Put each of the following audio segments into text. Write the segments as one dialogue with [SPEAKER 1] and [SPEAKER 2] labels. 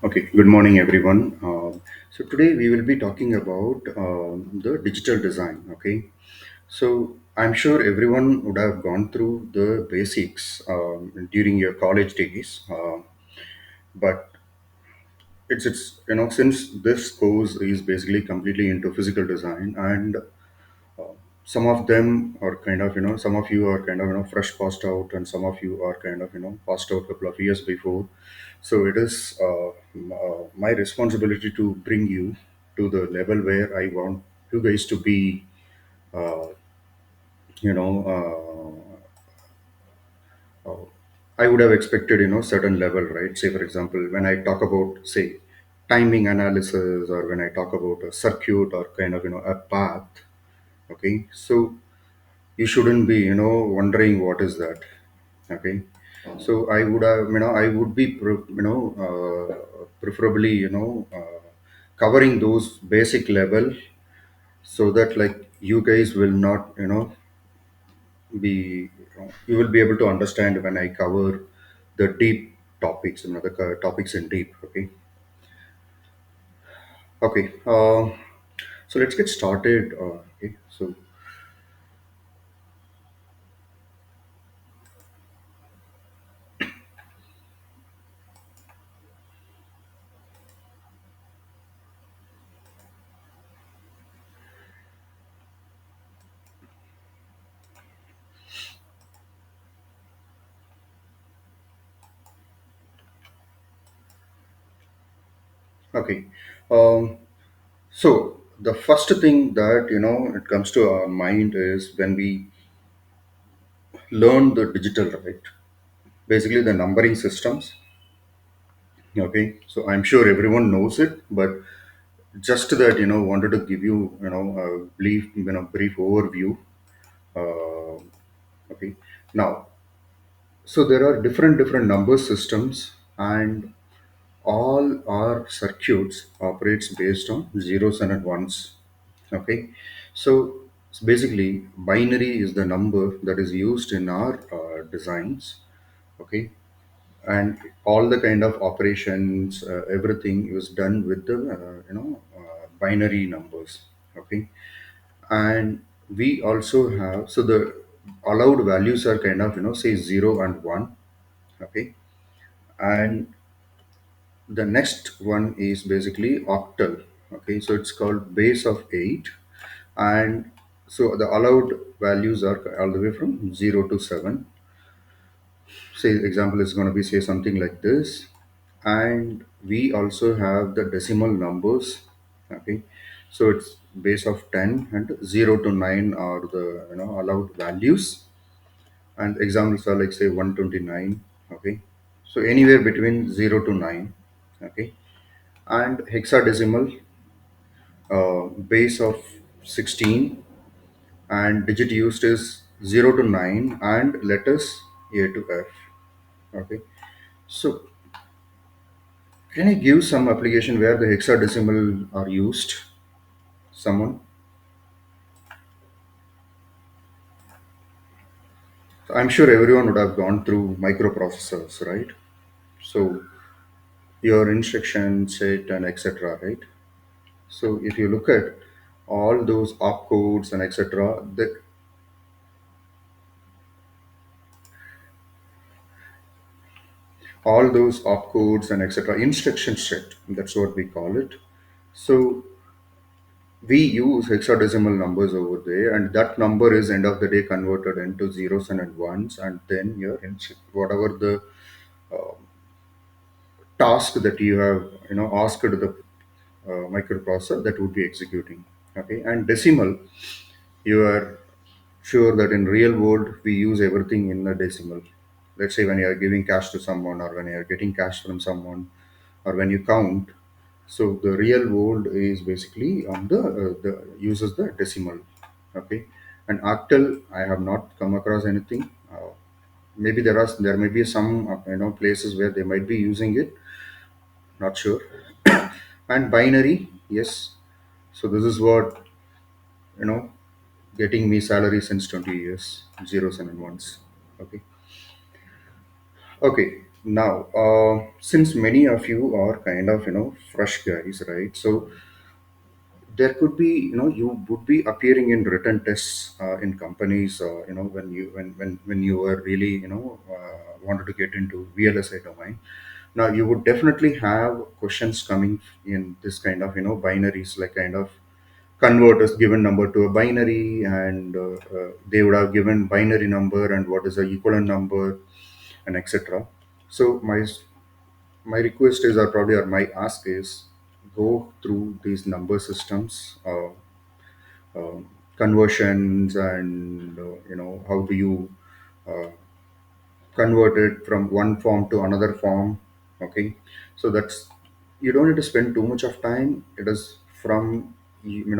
[SPEAKER 1] Okay, good morning, everyone. So today we will be talking about the digital design. Okay, so I'm sure everyone would have gone through the basics during your college days, but it's since this course is basically completely into physical design, and some of them are kind of some of you are kind of fresh passed out, and some of you are kind of passed out a couple of years before. So it is my responsibility to bring you to the level where I want you guys to be. uh, you know I would have expected certain level, right? Say for example, when I talk about, say, timing analysis, or when I talk about a circuit or kind of a path. Okay, so you shouldn't be wondering what is that. Okay, so I would have I would be preferably covering those basic level, so that like you guys will not be you will be able to understand when I cover the deep topics, the topics in deep. Okay. Okay, so let's get started. Okay, so okay. um, So the first thing that it comes to our mind is when we learn the digital, right? Basically, the numbering systems. Okay, so I'm sure everyone knows it, but just that wanted to give you brief overview. Uh, okay, now, so there are different number systems, and all our circuits operates based on zeros and ones. Okay, so basically binary is the number that is used in our designs. Okay, and all the kind of operations, everything is done with the binary numbers. Okay, and we also have, so the allowed values are kind of say 0 and 1. Okay, and the next one is basically octal. Okay, so it's called base of 8, and so the allowed values are all the way from 0 to 7. Say example is going to be, say, something like this. And we also have the decimal numbers. Okay, so it's base of 10, and 0 to 9 are the allowed values. And examples are like, say, 129. Okay, so anywhere between 0 to 9. Okay, and hexadecimal, base of 16, and digit used is 0 to 9, and letters A to F. Okay, so can I give some application where the hexadecimal are used? Someone? I'm sure everyone would have gone through microprocessors, right? So your instruction set and etc., right? So if you look at all those opcodes and etc., all those opcodes and etc., instruction set, that's what we call it. So we use hexadecimal numbers over there, and that number is end of the day converted into zeros and ones, and then your whatever the uh, task that you have asked the microprocessor, that would be executing. Okay, and decimal, you are sure that in real world we use everything in a decimal. Let's say when you are giving cash to someone, or when you are getting cash from someone, or when you count. So the real world is basically on the uses the decimal. Okay, and octal, I have not come across anything. Maybe there may be some places where they might be using it. Not sure. And binary, yes. So this is what you know getting me salary since 20 years, zeros and ones. Okay. Okay. Now, since many of you are kind of fresh guys, right? So there could be, you would be appearing in written tests in companies, when you were really wanted to get into VLSI domain. Now you would definitely have questions coming in this kind of binaries, like kind of convert a given number to a binary, and they would have given binary number and what is the equivalent number, and etc. So my request is, or probably or my ask is, go through these number systems, conversions, and how do you uh, convert it from one form to another form. Okay, so that's, you don't need to spend too much of time. It is from, you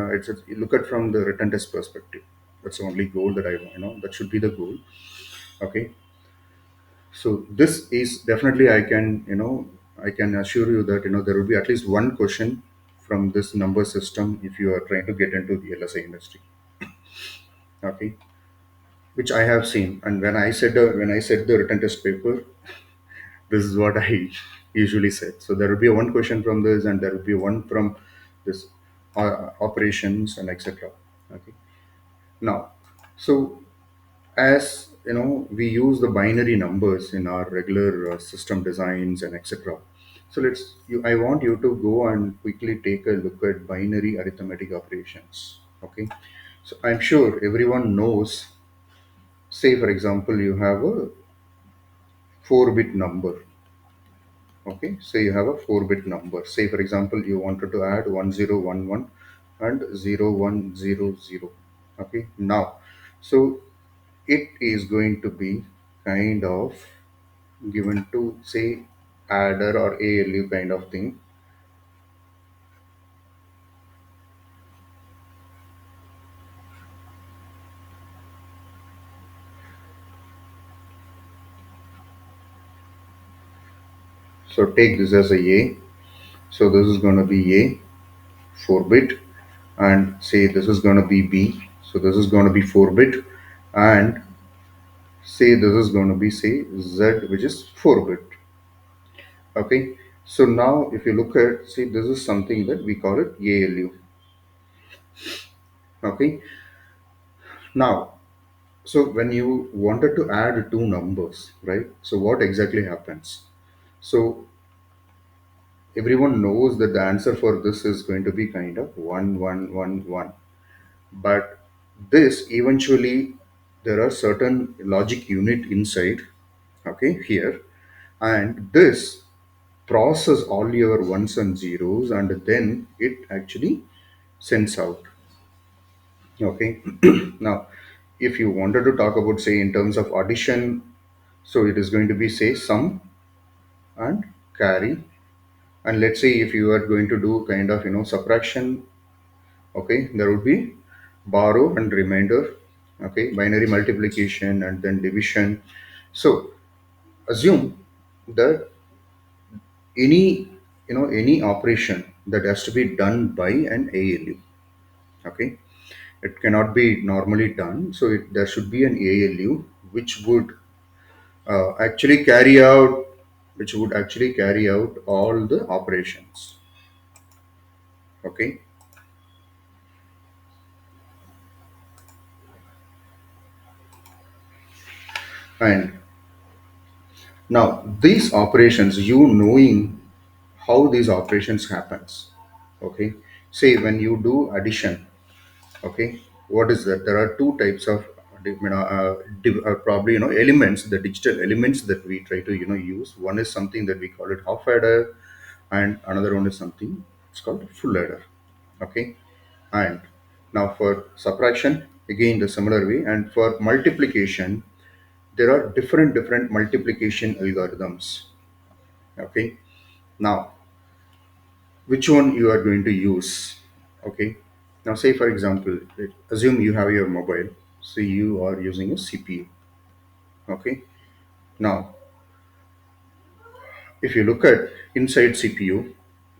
[SPEAKER 1] look at from the written test perspective. That's the only goal that I want, that should be the goal. Okay, so this is definitely, I can assure you that there will be at least one question from this number system if you are trying to get into the LSI industry. Okay, which I have seen. And when I said the written test paper, this is what I usually said. So there will be one question from this, and there will be one from this operations and etc. Okay. Now, so as we use the binary numbers in our regular system designs and etc. So I want you to go and quickly take a look at binary arithmetic operations. Okay. So I'm sure everyone knows. Say, for example, you have a 4-bit number. Okay, so you have a 4-bit number. Say, for example, you wanted to add 1011 and 0100. Okay, now, so it is going to be kind of given to, say, adder or ALU kind of thing. So take this as a. So this is going to be A, 4-bit, and say this is going to be B. So this is going to be 4-bit, and say this is going to be, say, Z, which is 4-bit. Okay, so now if you look at, see, this is something that we call it ALU. Okay, now, so when you wanted to add two numbers, right? So what exactly happens? So everyone knows that the answer for this is going to be kind of 1111. But this eventually, there are certain logic unit inside, okay, here, and this process all your ones and zeros, and then it actually sends out. Okay. Now, if you wanted to talk about, say, in terms of addition, so it is going to be, say, sum and carry. And let's say if you are going to do kind of subtraction, okay, there would be borrow and remainder. Okay, binary multiplication and then division. So assume that any any operation that has to be done by an ALU. Okay, it cannot be normally done, so there should be an ALU which would actually carry out, all the operations. Okay, and now these operations, you knowing how these operations happens. Okay, say when you do addition. Okay, what is that? There are two types of probably elements, the digital elements that we try to use. One is something that we call it half adder, and another one is something, it's called full adder. Okay, and now for subtraction, again the similar way, and for multiplication, there are different multiplication algorithms. Okay, now which one you are going to use? Okay, now say for example, assume you have your mobile, so you are using a CPU. Okay, now if you look at inside CPU,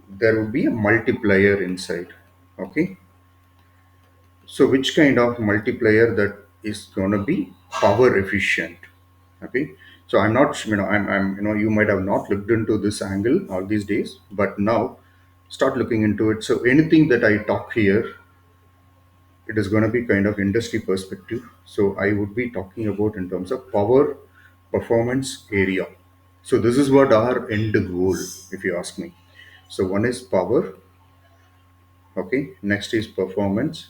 [SPEAKER 1] there will be a multiplier inside. Okay, so which kind of multiplier that is going to be power efficient? Okay, So I'm not, I'm, you might have not looked into this angle all these days, but now start looking into it. So anything that I talk here, it is going to be kind of industry perspective. So I would be talking about in terms of power performance area. So this is what our end goal, if you ask me. So one is power, okay. Next is performance,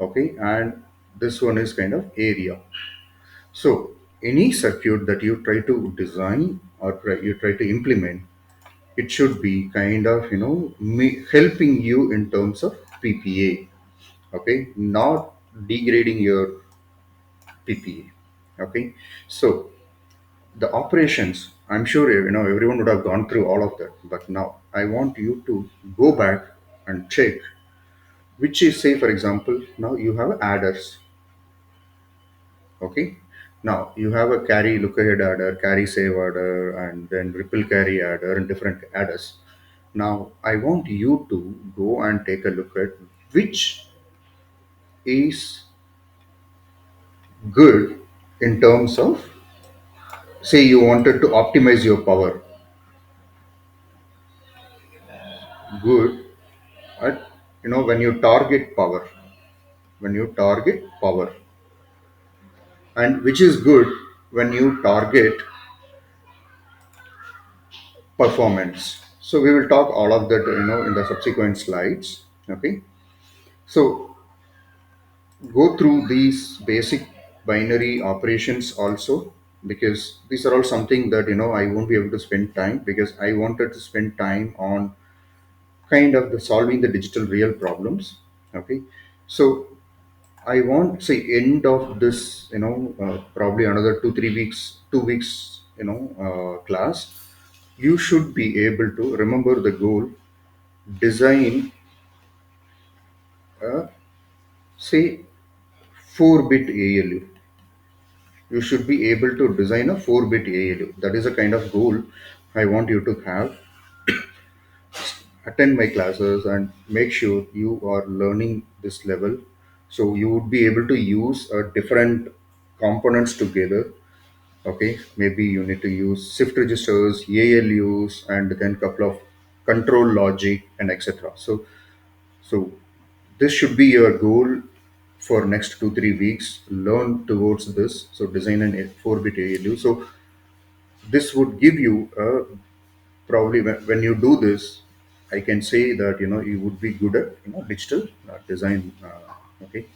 [SPEAKER 1] okay, and this one is kind of area. So any circuit that you try to design or you try to implement, it should be kind of helping you in terms of PPA, okay, not degrading your PPA, okay. So the operations, I'm sure everyone would have gone through all of that, but now I want you to go back and check which is, say for example, now you have adders, okay. Now you have a carry look ahead adder, carry save adder, and then ripple carry adder and different adders. Now I want you to go and take a look at which is good in terms of, say you wanted to optimize your power, good at, when you target power, when you target power, and which is good when you target performance. So we will talk all of that in the subsequent slides, okay. So go through these basic binary operations also, because these are all something that I won't be able to spend time, because I wanted to spend time on kind of the solving the digital real problems, okay. So I want, say, end of this, probably another 2 3 weeks, 2 weeks, class, you should be able to remember the goal, design, say, 4-bit ALU. You should be able to design a 4-bit ALU. That is a kind of goal I want you to have. Attend my classes and make sure you are learning this level. So you would be able to use different components together. Okay, maybe you need to use shift registers, ALUs, and then couple of control logic and etc. So this should be your goal for next 2 3 weeks. Learn towards this. So design an 4-bit ALU. So this would give you probably when you do this, I can say that you would be good at digital design. Okay.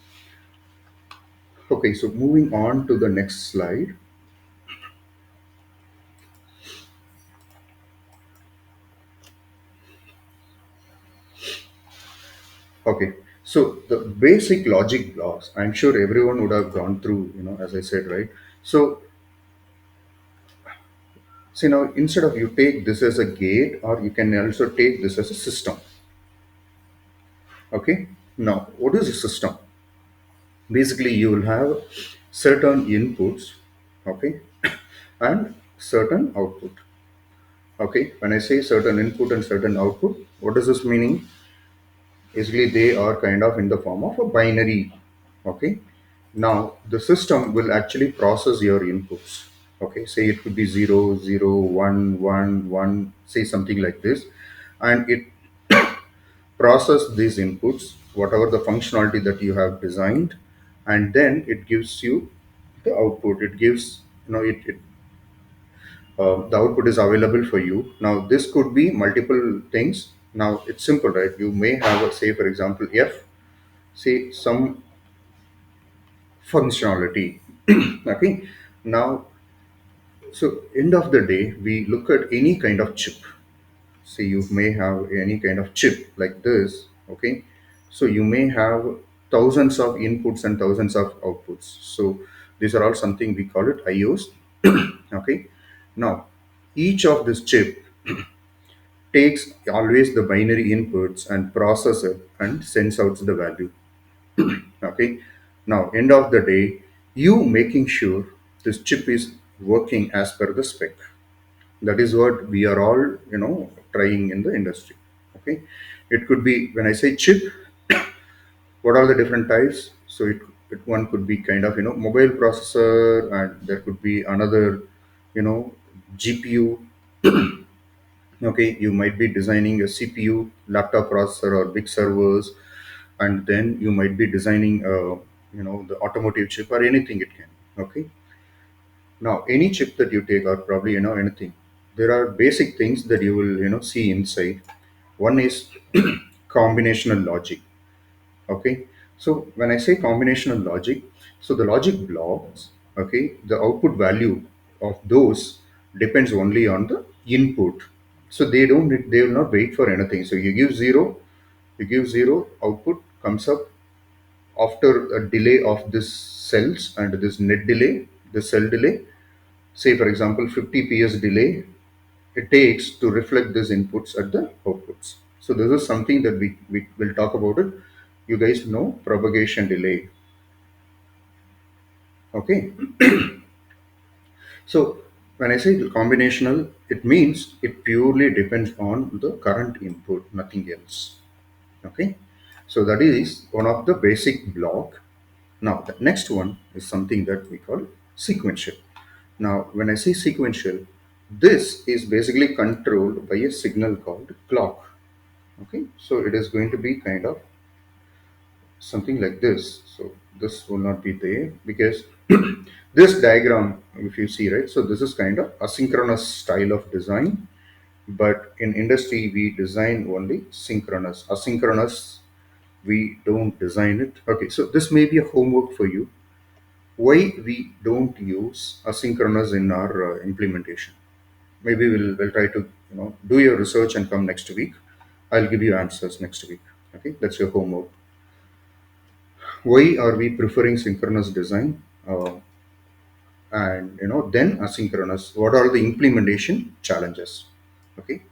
[SPEAKER 1] Okay. So moving on to the next slide. Okay. So the basic logic blocks, I'm sure everyone would have gone through, as I said, right? So, instead of you take this as a gate, or you can also take this as a system. Okay. Now, what is a system? Basically, you will have certain inputs, okay, and certain output. Okay. When I say certain input and certain output, what does this meaning? Basically, they are kind of in the form of a binary. Okay. Now, the system will actually process your inputs. Okay. Say it could be 0 0 1 1 1, say something like this. And it process these inputs, whatever the functionality that you have designed, and then it gives you the output. It gives, the output is available for you. Now, this could be multiple things. Now, it's simple, right? You may have, say, for example, F, say some functionality. Okay. Now, so end of the day, we look at any kind of chip. Say you may have any kind of chip like this, okay. So you may have thousands of inputs and thousands of outputs. So these are all something we call it IOs. Okay. Now, each of this chip takes always the binary inputs and process it and sends out the value. Okay. Now, end of the day, you making sure this chip is working as per the spec. That is what we are all trying in the industry. Okay. It could be, when I say chip, what are the different types? So it one could be kind of mobile processor, and there could be another. you know, GPU. Okay, you might be designing a CPU, laptop processor, or big servers, and then you might be designing the automotive chip or anything it can. Okay, now any chip that you take, or probably anything, there are basic things that you will see inside. One is combinational logic. Okay, so when I say combinational logic, so the logic blocks, okay, the output value of those depends only on the input. So they will not wait for anything. So you give zero, output comes up after a delay of this cells and this net delay, the cell delay. Say for example 50 ps delay it takes to reflect these inputs at the outputs. So this is something that we will talk about it. You guys know propagation delay. Okay. So when I say combinational, it means it purely depends on the current input, nothing else. Okay. So that is one of the basic block. Now the next one is something that we call sequential. Now when I say sequential, this is basically controlled by a signal called clock. Okay, so it is going to be kind of something like this. So this will not be there because this diagram, if you see, right, so this is kind of asynchronous style of design, but in industry we design only synchronous. Asynchronous, we don't design it. Okay, so this may be a homework for you. Why we don't use asynchronous in our implementation? Maybe we'll try to do your research and come next week. I'll give you answers next week. Okay, that's your homework. Why are we preferring synchronous design, and then asynchronous? What are the implementation challenges? Okay.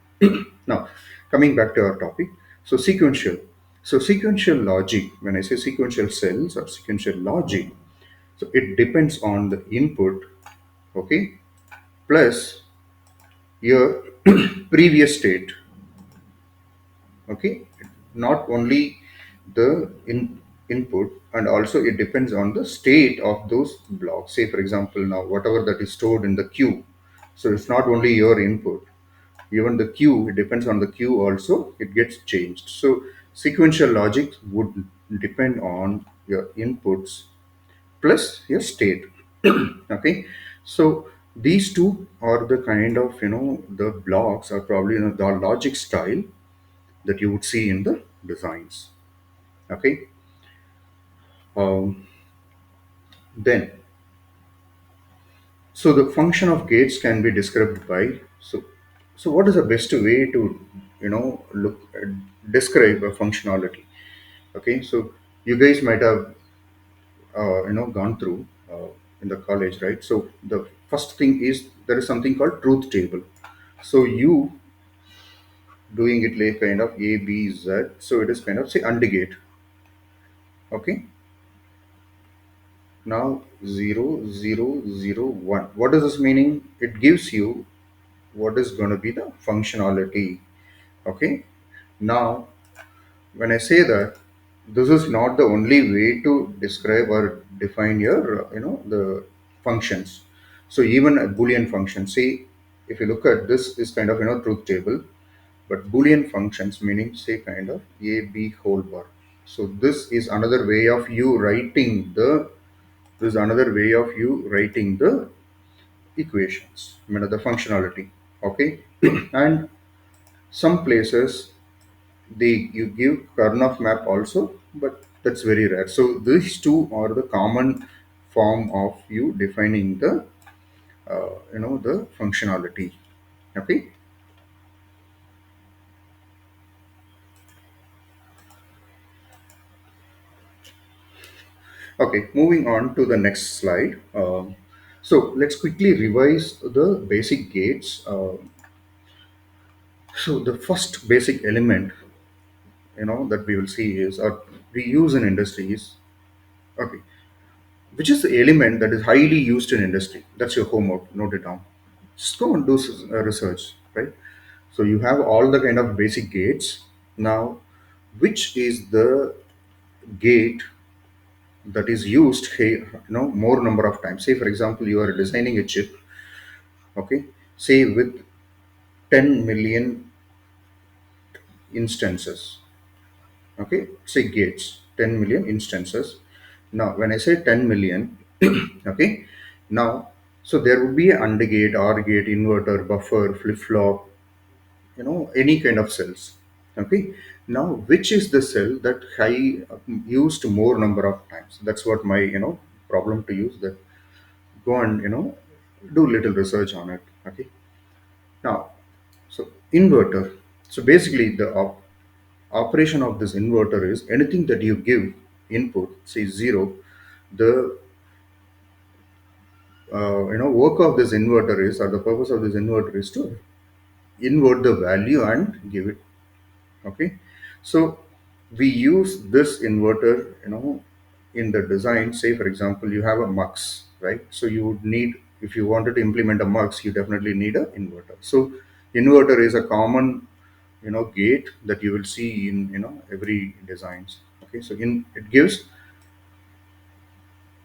[SPEAKER 1] Now coming back to our topic, so sequential logic, when I say sequential cells or sequential logic, so it depends on the input, okay, plus your previous state. Okay, not only the input, and also it depends on the state of those blocks. Say for example, now whatever that is stored in the queue, so it's not only your input, even the queue, it depends on the queue also, it gets changed. So sequential logic would depend on your inputs plus your state. Okay, so these two are the kind of the blocks, or probably the logic style that you would see in the designs. Okay. Then, so the function of gates can be described by, so what is the best way to look describe a functionality? Okay, so you guys might have gone through in the college, right? So the first thing is there is something called truth table. So you doing it like kind of A B Z, so it is kind of say AND gate. Okay, now 0 0 0 1, what is this meaning? It gives you what is going to be the functionality. Okay, now when I say that, this is not the only way to describe or define your the functions. So even a boolean function, see, if you look at this is kind of truth table, but boolean functions meaning say kind of a b whole bar. So this is another way of you writing the, this is another way of you writing the equations, the functionality. Okay. And some places they you give Karnaugh map also, but that's very rare. So these two are the common form of you defining the the functionality. Okay. Okay, moving on to the next slide. So let's quickly revise the basic gates. So the first basic element that we will see is, or we use in industry is, okay, which is the element that is highly used in industry. That's your homework. Note it down. Just go and do research, right? So you have all the kind of basic gates. Now, which is the gate that is used, hey, more number of times? Say, for example, you are designing a chip. Okay, say with 10 million instances. Okay, say gates, 10 million instances. Now when I say 10 million, okay, now so there would be a AND gate, OR gate, inverter, buffer, flip flop, any kind of cells. Okay, now which is the cell that I used more number of times? That's what my problem to use that. Go and do little research on it. Okay, now so inverter. So basically the operation of this inverter is anything that you give input, say zero, the work of this inverter is, or the purpose of this inverter is to invert the value and give it. Okay, so we use this inverter in the design. Say for example you have a mux, right? So you would need, if you wanted to implement a mux, you definitely need a inverter. So inverter is a common gate that you will see in every designs. Okay, so in it gives,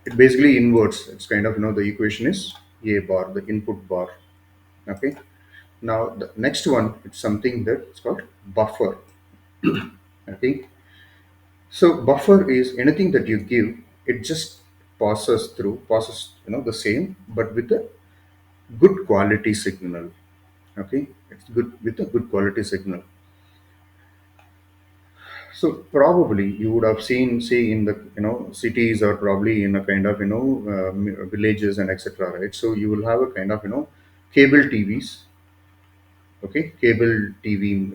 [SPEAKER 1] it basically inverts, it's kind of the equation is a bar, the input bar. Okay, now the next one, it's something that it's called buffer. Okay, so buffer is anything that you give, it just passes the same, but with a good quality signal. Okay, it's good with a good quality signal. So probably you would have seen, say in the cities, or probably in a kind of villages and etc. Right? So you will have a kind of cable TVs. Okay, cable TV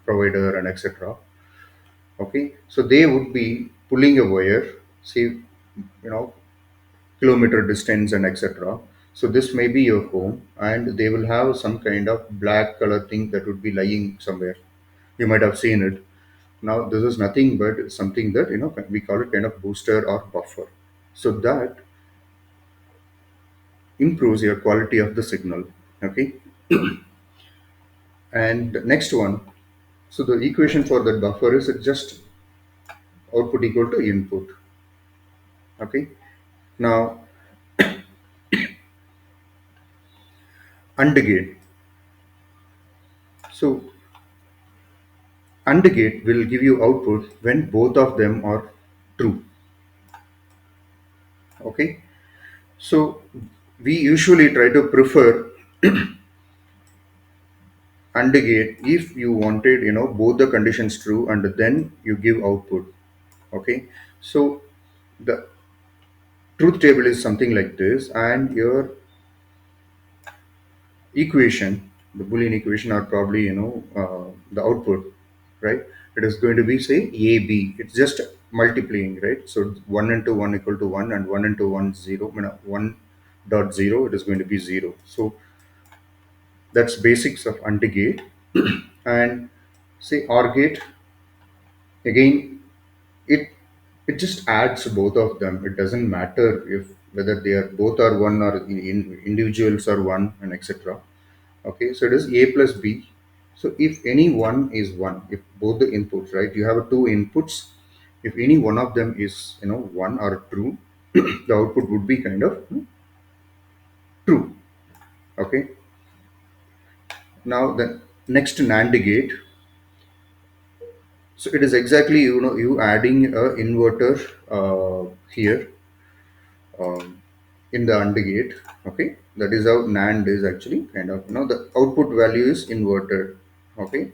[SPEAKER 1] provider and etc. Okay, so they would be pulling a wire, say kilometer distance and etc. So this may be your home, and they will have some kind of black color thing that would be lying somewhere. You might have seen it. Now this is nothing but something that we call it kind of booster or buffer. So that improves your quality of the signal. Okay, and the next one. So the equation for that buffer is just output equal to input. Okay. Now AND gate. So AND gate will give you output when both of them are true. Okay. So we usually try to prefer AND gate if you wanted both the conditions true and then you give output. Okay. So the truth table is something like this, and your equation, the Boolean equation, are probably the output, right? It is going to be say AB. It's just multiplying, right? So 1 into 1 equal to 1, and 1 into 1 0. 1 dot 0, it is going to be 0. So that's basics of AND gate. And say OR gate, again, it it just adds both of them. It doesn't matter if whether they are both are one, or individuals are one, and etc. Okay, so it is a plus b. So if any one is one, if both the inputs, right, you have two inputs, if any one of them is one or true, the output would be kind of true. Okay, now the next NAND gate. So it is exactly you adding a inverter here, um, in the AND gate. Okay, that is how NAND is actually kind of the output value is inverted. Okay,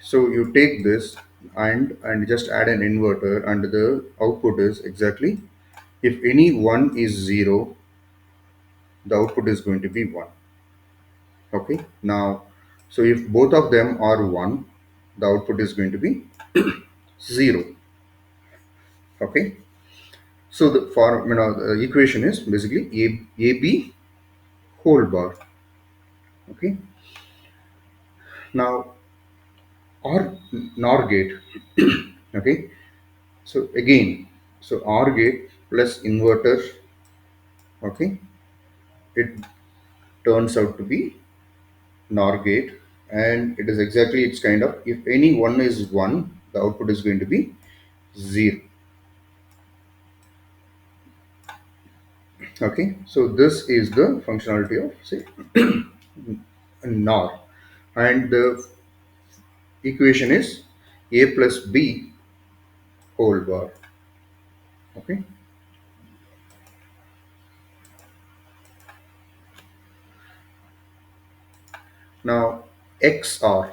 [SPEAKER 1] so you take this and just add an inverter, and the output is exactly, if any one is zero, the output is going to be one. Okay, now so if both of them are one, the output is going to be zero. Okay, so the for the equation is basically AB whole bar. Okay, now or NOR gate. Okay, so again, so OR gate plus inverter. Okay, it turns out to be NOR gate, and it is exactly, it's kind of, if any one is one, the output is going to be zero. Okay, so this is the functionality of say NOR, and the equation is a plus b whole bar. Okay, now XR.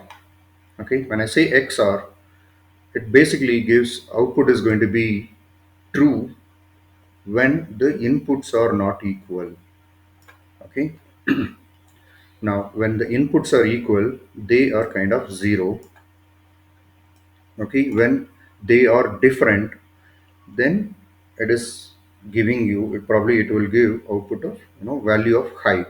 [SPEAKER 1] Okay, when I say XR, it basically gives output is going to be true when the inputs are not equal. Okay, now when the inputs are equal, they are kind of zero. Okay, when they are different, then it is giving you, it probably it will give output of value of high.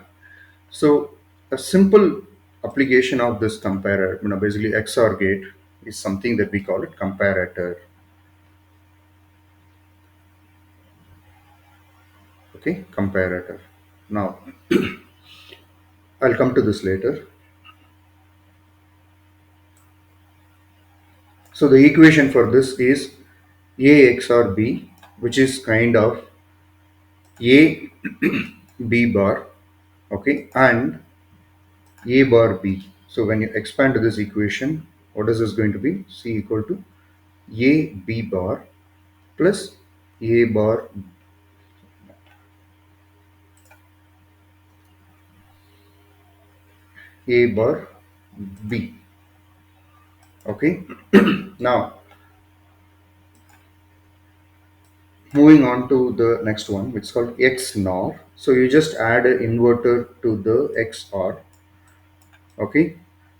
[SPEAKER 1] So a simple application of this comparator, basically XOR gate, is something that we call it comparator. Okay, comparator. Now I'll come to this later. So the equation for this is A XOR B, which is kind of A B bar, okay, and A bar B. So when you expand this equation, what is this going to be? C equal to A B bar plus A bar A bar B. Okay. Now moving on to the next one, which is called XNOR. So you just add an inverter to the XR. Okay,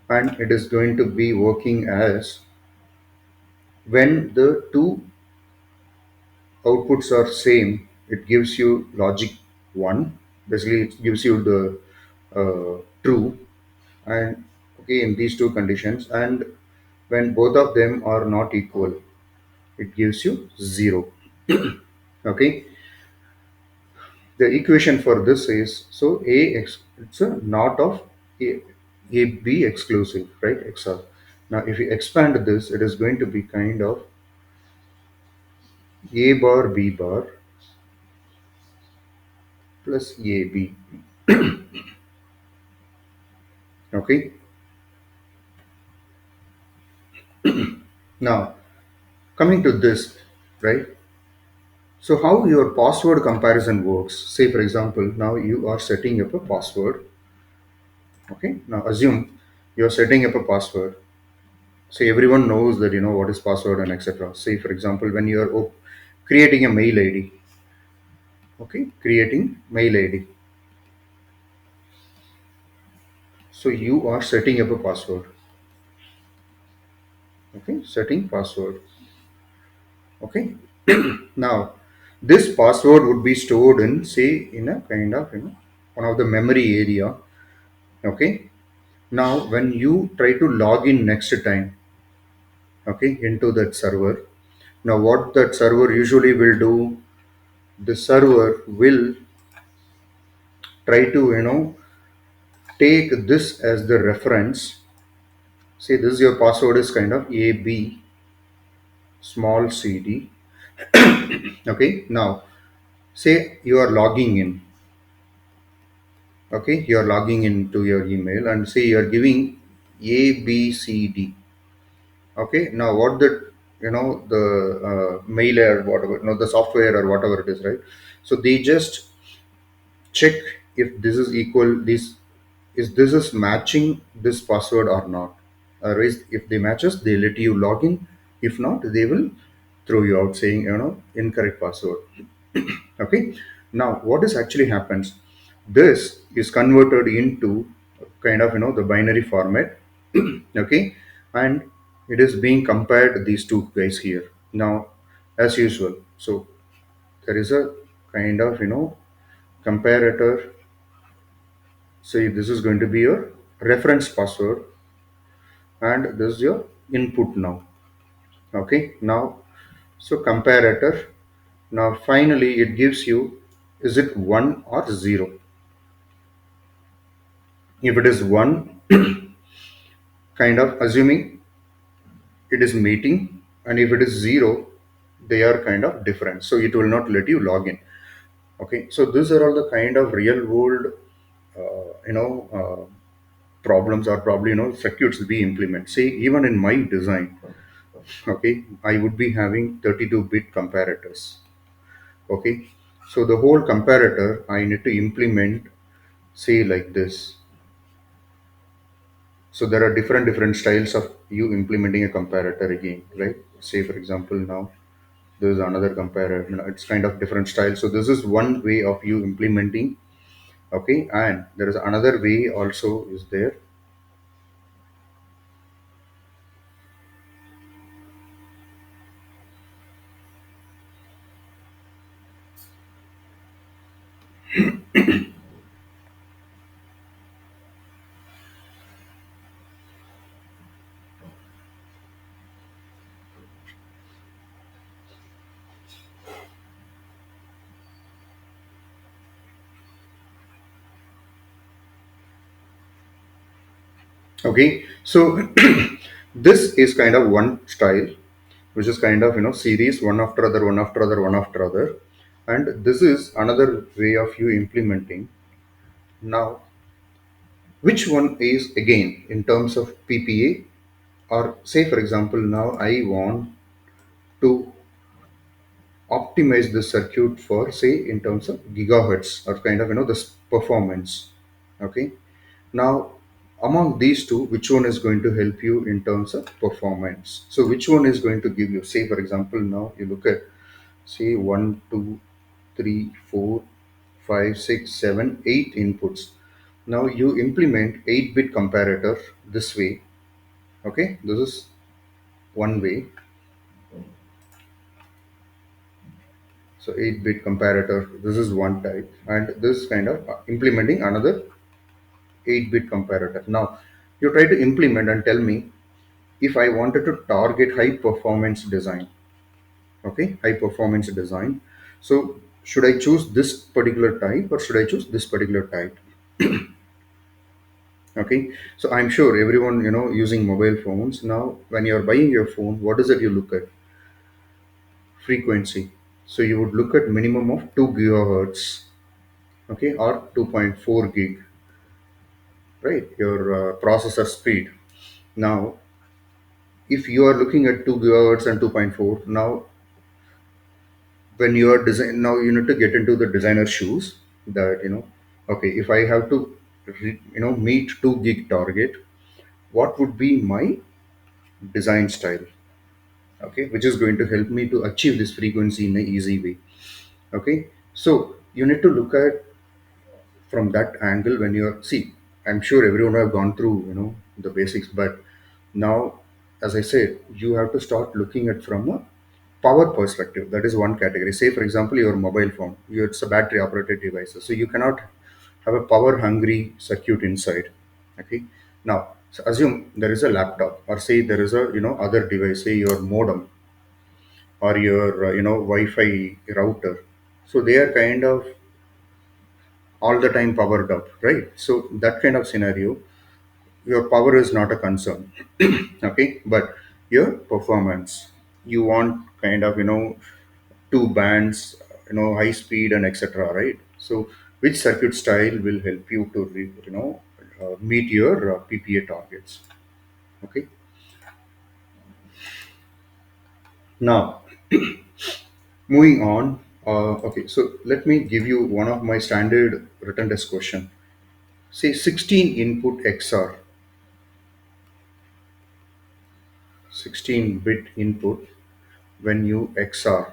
[SPEAKER 1] and it is going to be working as when the two outputs are same, it gives you logic 1. Basically it gives you the true, and okay, in these two conditions, and when both of them are not equal, it gives you 0. Okay, the equation for this is, so it's a not of a, a b exclusive, right? XR. Now if you expand this, it is going to be kind of a bar b bar plus ab. Okay, now coming to this, right? So how your password comparison works? Say for example, now you are setting up a password. Okay, now assume you are setting up a password. Say everyone knows that what is password and etc. Say for example, when you are creating a mail ID. Okay, creating mail ID. So you are setting up a password. Okay, setting password. Okay, now this password would be stored in, say, in a kind of one of the memory area. Okay, now when you try to log in next time, okay, into that server, now what that server usually will do, the server will try to take this as the reference. Say this your password is kind of ab small cd. Okay, now say you are logging in. Okay, you are logging into your email and say you are giving abcd. Okay, now what the the mailer, whatever, the software or whatever it is, right? So they just check if this is equal, this is matching this password or not. Otherwise, if they matches, they let you log in. If not, they will throw you out saying incorrect password. Okay, now what is actually happens, this is converted into kind of the binary format. Okay, and it is being compared these two guys here now, as usual. So there is a kind of comparator. Say this is going to be your reference password and this is your input now. Okay, now so comparator, now finally it gives you, is it 1 or 0? If it is 1, kind of assuming it is meeting, and if it is 0, they are kind of different, so it will not let you log in. Okay, so these are all the kind of real world, problems, or probably circuits we implement. Say even in my design, okay, I would be having 32-bit comparators. Okay, so the whole comparator I need to implement, say like this. So there are different styles of you implementing a comparator again, right? Say for example now there's another comparator. It's kind of different style. So this is one way of you implementing. Okay, and there is another way also is there. Okay, so this is kind of one style, which is kind of series, one after other, one after other, one after other, and this is another way of you implementing. Now, which one is again in terms of PPA, or say for example now I want to optimize the circuit for say in terms of gigahertz, or kind of this performance. Okay, now among these two, which one is going to help you in terms of performance? So which one is going to give you, say for example now you look at, say, 1 2 3 4 5 6 7 8 inputs. Now you implement 8-bit comparator this way. Okay, this is one way. So 8-bit comparator, this is one type, and this is kind of implementing another 8-bit comparator. Now you try to implement and tell me, if I wanted to target high performance design, okay, high performance design, so should I choose this particular type or should I choose this particular type? Okay, so I'm sure everyone using mobile phones now, when you're buying your phone, what is it you look at? Frequency. So you would look at minimum of 2 gigahertz, okay, or 2.4 gig, right? Your processor speed. Now if you are looking at 2 gigahertz and 2.4, now when you are design, now you need to get into the designer shoes, that okay, if I have to meet 2 gig target, what would be my design style? Okay, which is going to help me to achieve this frequency in an easy way. Okay, so you need to look at from that angle. When you're, see, I'm sure everyone have gone through the basics, but now, as I said, you have to start looking at from a power perspective. That is one category. Say for example your mobile phone, it's a battery operated device, so you cannot have a power hungry circuit inside. Okay, now, so assume there is a laptop, or say there is a other device, say your modem or your Wi-Fi router. So they are kind of all the time powered up, right? So that kind of scenario, your power is not a concern. Okay, but your performance, you want kind of two bands, high speed and etc., right? So which circuit style will help you to meet your PPA targets? Okay, now moving on. Okay, so let me give you one of my standard written test question. Say 16 input XR, 16-bit input. When you XR,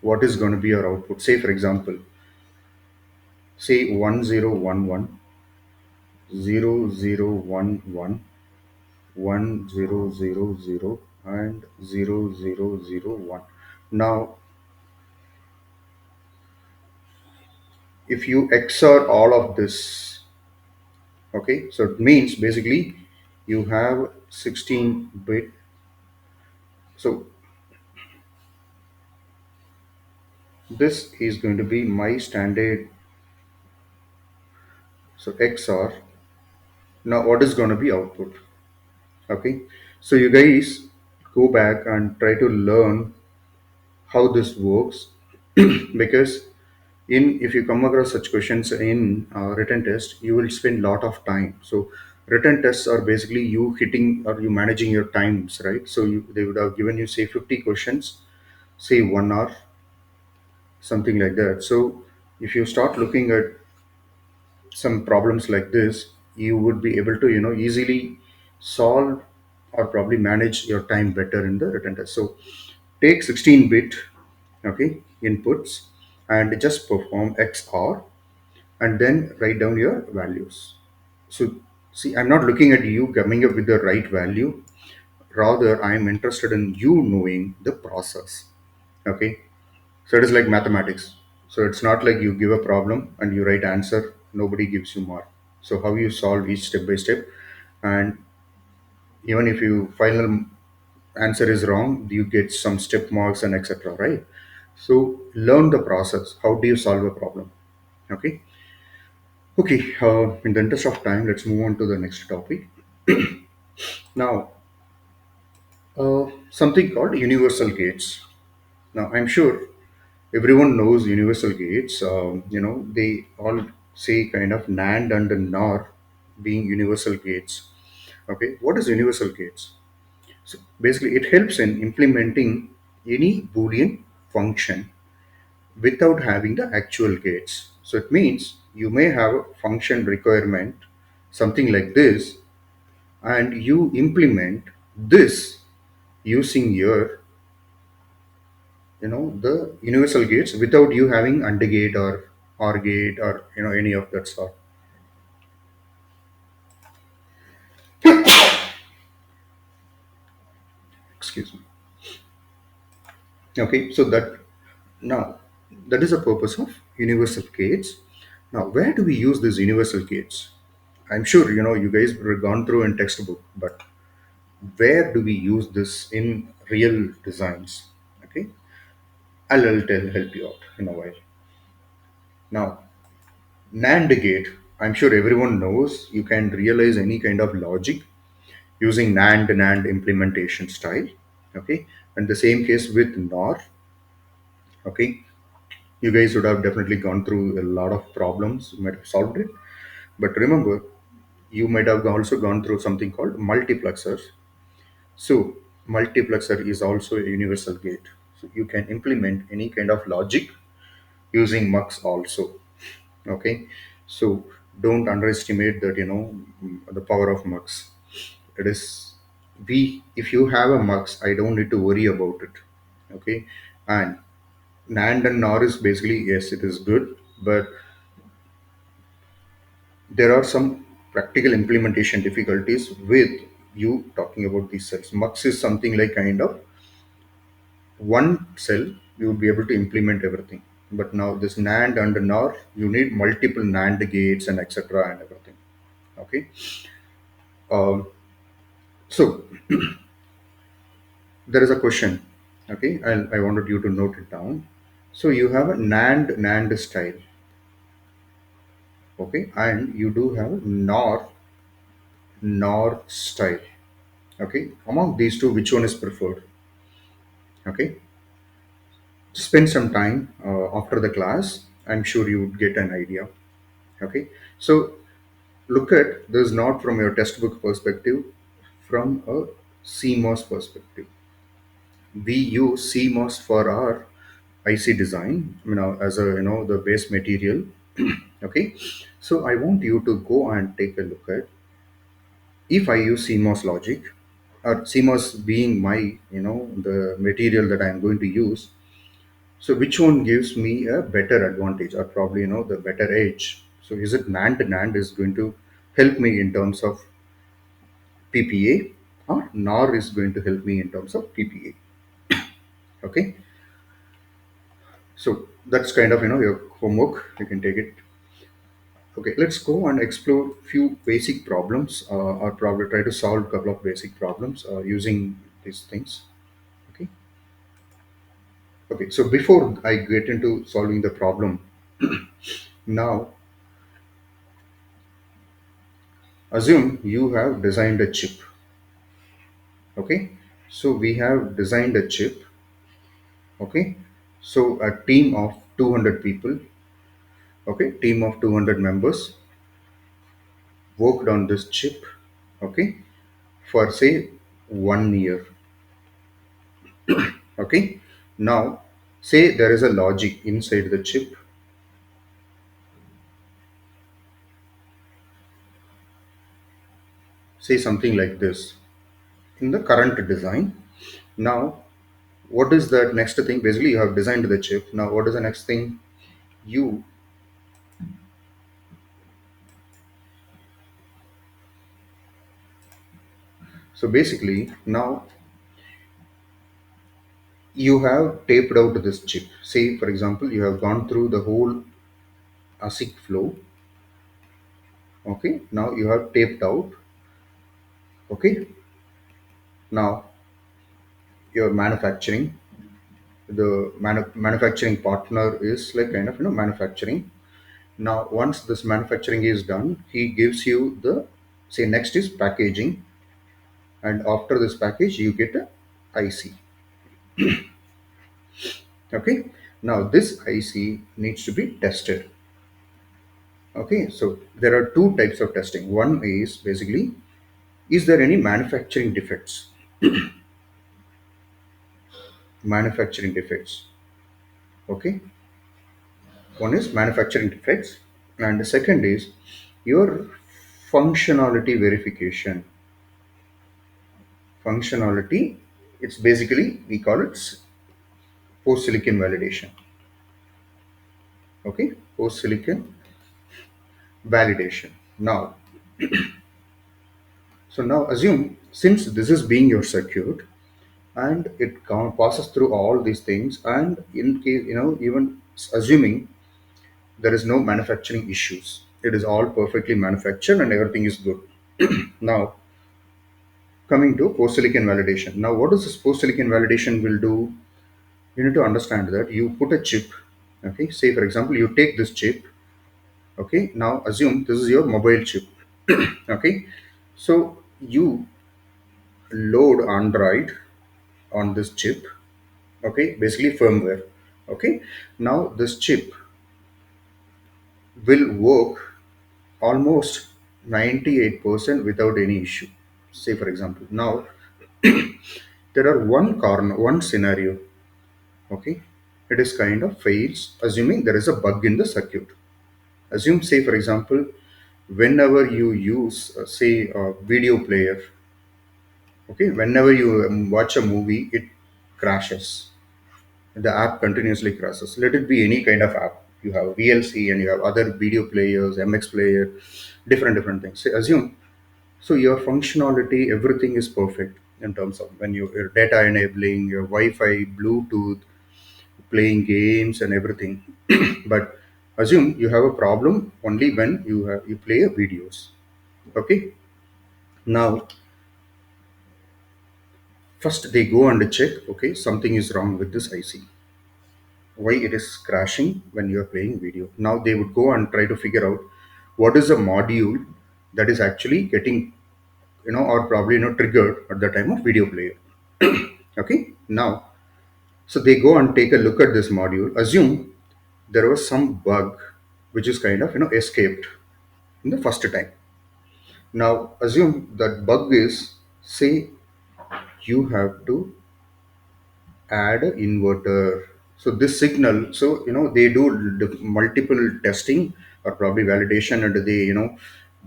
[SPEAKER 1] what is going to be your output? Say for example, say 1011 0011 1000 and 0001. Now if you XOR all of this, okay, so it means basically you have 16-bit. So this is going to be my standard. So XOR. Now what is going to be output? Okay, so you guys go back and try to learn how this works, because In if you come across such questions in written test, you will spend lot of time. So written tests are basically you hitting or you managing your times, right? So they would have given you say 50 questions, say 1 hour, something like that. So if you start looking at some problems like this, you would be able to easily solve or probably manage your time better in the written test. So take 16-bit okay inputs and just perform XOR and then write down your values. So see, I'm not looking at you coming up with the right value. Rather, I am interested in you knowing the process. Okay. So it is like mathematics. So it's not like you give a problem and you write answer, nobody gives you mark. So how you solve each step by step, and even if you final answer is wrong, you get some step marks and etc. Right? So learn the process. How do you solve a problem? Okay. Okay. In the interest of time, let's move on to the next topic. Now, something called universal gates. Now, I'm sure everyone knows universal gates. They all say kind of NAND and NOR being universal gates. Okay, what is universal gates? So basically, it helps in implementing any Boolean function without having the actual gates. So it means you may have a function requirement, something like this, and you implement this using your the universal gates without you having AND gate or gate or any of that sort. Excuse me. Okay, so now that is the purpose of universal gates. Now where do we use these universal gates? I'm sure you guys have gone through in textbook, but where do we use this in real designs? Okay, I'll help you out in a while. Now NAND gate, I'm sure everyone knows you can realize any kind of logic using NAND implementation style. Okay, and the same case with NOR. Okay, you guys would have definitely gone through a lot of problems, you might have solved it. But remember, you might have also gone through something called multiplexers. So multiplexer is also a universal gate. So you can implement any kind of logic using mux also. Okay, so don't underestimate that the power of mux. It is we if you have a mux, I don't need to worry about it. Okay, and NAND and NOR is basically yes, it is good, but there are some practical implementation difficulties with you talking about these cells. Mux is something like kind of one cell you would be able to implement everything. But now this NAND and NOR, you need multiple NAND gates and etc. and everything. Okay. Um, so there is a question. Okay, I wanted you to note it down. So you have a NAND style. Okay, and you do have NOR style. Okay, among these two, which one is preferred? Okay, spend some time after the class. I'm sure you would get an idea. Okay, so look at this not from your textbook perspective, from a CMOS perspective. We use CMOS for our IC design, as a the base material. Okay, so I want you to go and take a look at if I use CMOS logic or CMOS being my the material that I'm going to use. So which one gives me a better advantage or probably the better edge? So is it NAND is going to help me in terms of PPA or NOR is going to help me in terms of PPA? Okay, so that's kind of your homework. You can take it. Okay, let's go and explore few basic problems or probably try to solve a couple of basic problems using these things. Okay. Okay, so before I get into solving the problem, now assume you have designed a chip. Okay, so we have designed a chip. Okay, so a team of 200 people. Okay, team of 200 members worked on this chip, okay, for say 1 year. Okay, now say there is a logic inside the chip, say something like this in the current design. Now, what is the next thing? Basically, you have designed the chip. Now, what is the next thing? You so basically now you have taped out this chip. Say, for example, you have gone through the whole ASIC flow. Okay, now you have taped out. Okay, now you're manufacturing. The manufacturing partner is like kind of manufacturing. Now, once this manufacturing is done, he gives you the say next is packaging, and after this package, you get a IC. Okay, now this IC needs to be tested. Okay, so there are two types of testing. One is basically, is there any manufacturing defects? Manufacturing defects. Okay, one is manufacturing defects, and the second is your functionality verification. Functionality, it's basically we call it post silicon validation. Okay, post silicon validation. Now, so now assume since this is being your circuit and it passes through all these things, and in case even assuming there is no manufacturing issues, it is all perfectly manufactured and everything is good. Now, coming to post silicon validation. Now, what does this post silicon validation will do? You need to understand that you put a chip. Okay, say for example you take this chip. Okay, now assume this is your mobile chip. Okay, so you load Android on this chip. Okay, basically firmware. Okay, now this chip will work almost 98% without any issue. Say for example now there are one scenario. Okay, it is kind of fails assuming there is a bug in the circuit. Assume, say for example, whenever you use say a video player. Okay, whenever you watch a movie, it crashes. The app continuously crashes. Let it be any kind of app. You have VLC and you have other video players, MX player, different things. Say, assume so your functionality, everything is perfect in terms of when your data enabling, your Wi-Fi, Bluetooth, playing games and everything. But assume you have a problem only when you play videos. Okay. Now first they go and check. Okay, something is wrong with this IC. Why it is crashing when you are playing video? Now they would go and try to figure out what is the module that is actually getting or probably triggered at the time of video player. Okay. Now so they go and take a look at this module. Assume there was some bug which is kind of escaped in the first time. Now assume that bug is, say, you have to add an inverter. So this signal, so they do multiple testing or probably validation, and they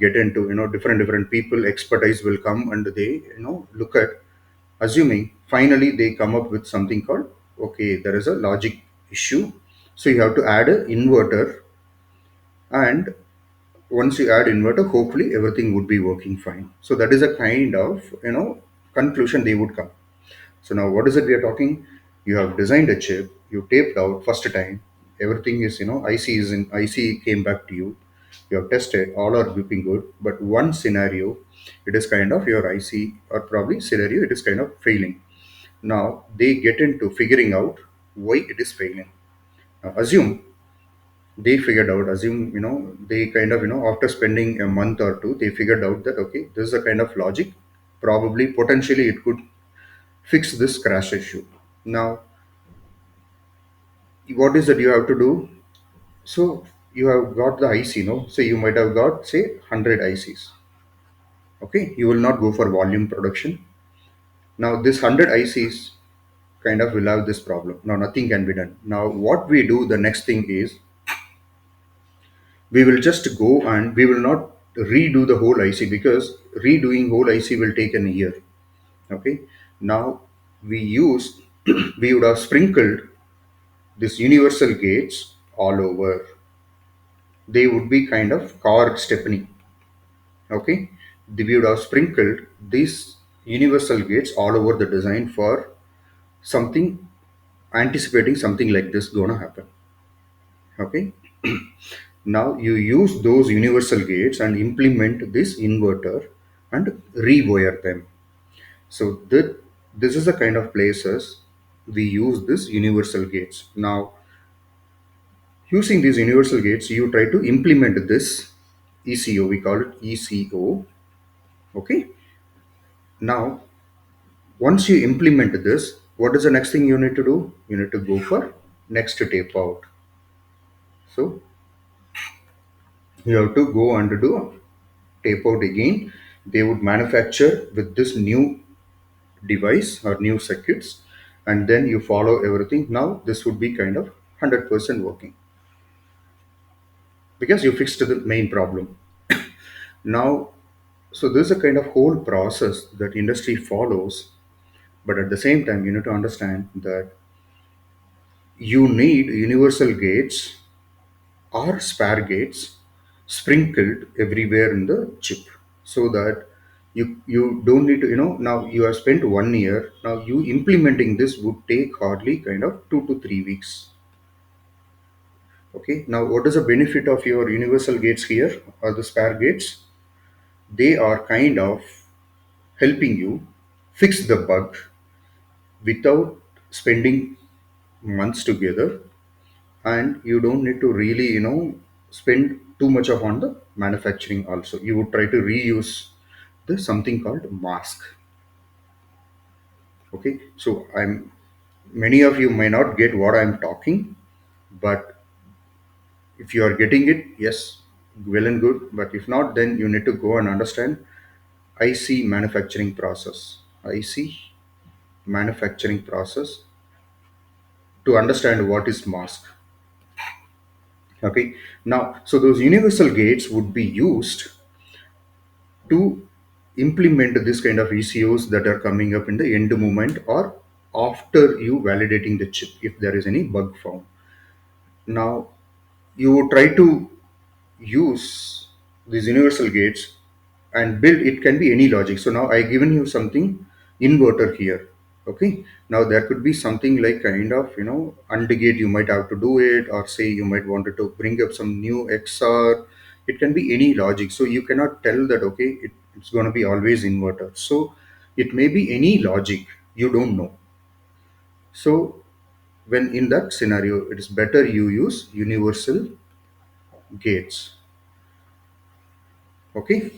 [SPEAKER 1] get into different people expertise will come and they look at, assuming finally they come up with something called, okay, there is a logic issue, so you have to add an inverter, and once you add inverter, hopefully everything would be working fine. So that is a kind of conclusion they would come. So now what is it we are talking? You have designed a chip, you taped out first time, everything is IC is in IC came back to you. You have tested, all are looking good, but one scenario, it is kind of your IC or probably scenario, it is kind of failing. Now they get into figuring out why it is failing. Now assume they figured out, assume they kind of after spending a month or two, they figured out that okay, this is a kind of logic, probably potentially it could fix this crash issue. Now what is that you have to do? So you have got the IC, no? So you might have got, say, 100 ICs. Okay, you will not go for volume production. Now this 100 ICs kind of will have this problem. Now nothing can be done. Now what we do, the next thing is we will just go and we will not redo the whole IC, because redoing whole IC will take an year. Okay. Now we use we would have sprinkled this universal gates all over. They would be kind of car stepney. Okay. We would have sprinkled these universal gates all over the design for something, anticipating something like this gonna happen. Okay. Now you use those universal gates and implement this inverter and rewire them. So this is the kind of places we use this universal gates. Now using these universal gates, you try to implement this ECO. We call it ECO. Okay. Now once you implement this, what is the next thing you need to do? You need to go for next tape out. So you have to go and do tape out again. They would manufacture with this new device or new circuits, and then you follow everything. Now this would be kind of 100% working, because you fixed the main problem. Now, so this is a kind of whole process that industry follows, but at the same time you need to understand that you need universal gates or spare gates sprinkled everywhere in the chip, so that you don't need to, now you have spent 1 year. Now you implementing this would take hardly kind of 2 to 3 weeks. Okay. Now what is the benefit of your universal gates here, or the spare gates? They are kind of helping you fix the bug without spending months together, and you don't need to really, spend too much of on the manufacturing. Also you would try to reuse the something called mask. Okay. So I'm many of you may not get what I'm talking, but if you are getting it, yes, well and good. But if not, then you need to go and understand IC manufacturing process. IC manufacturing process, to understand what is mask. Okay. Now, so those universal gates would be used to implement this kind of ECOs that are coming up in the end moment, or after you validating the chip if there is any bug found. Now you try to use these universal gates and build, it can be any logic. So now I given you something inverter here. Okay. Now there could be something like kind of, AND gate, you might have to do it, or say you might wanted to bring up some new XR. It can be any logic. So you cannot tell that, okay, it's going to be always inverter. So it may be any logic, you don't know. So when in that scenario, it is better you use universal gates. Okay.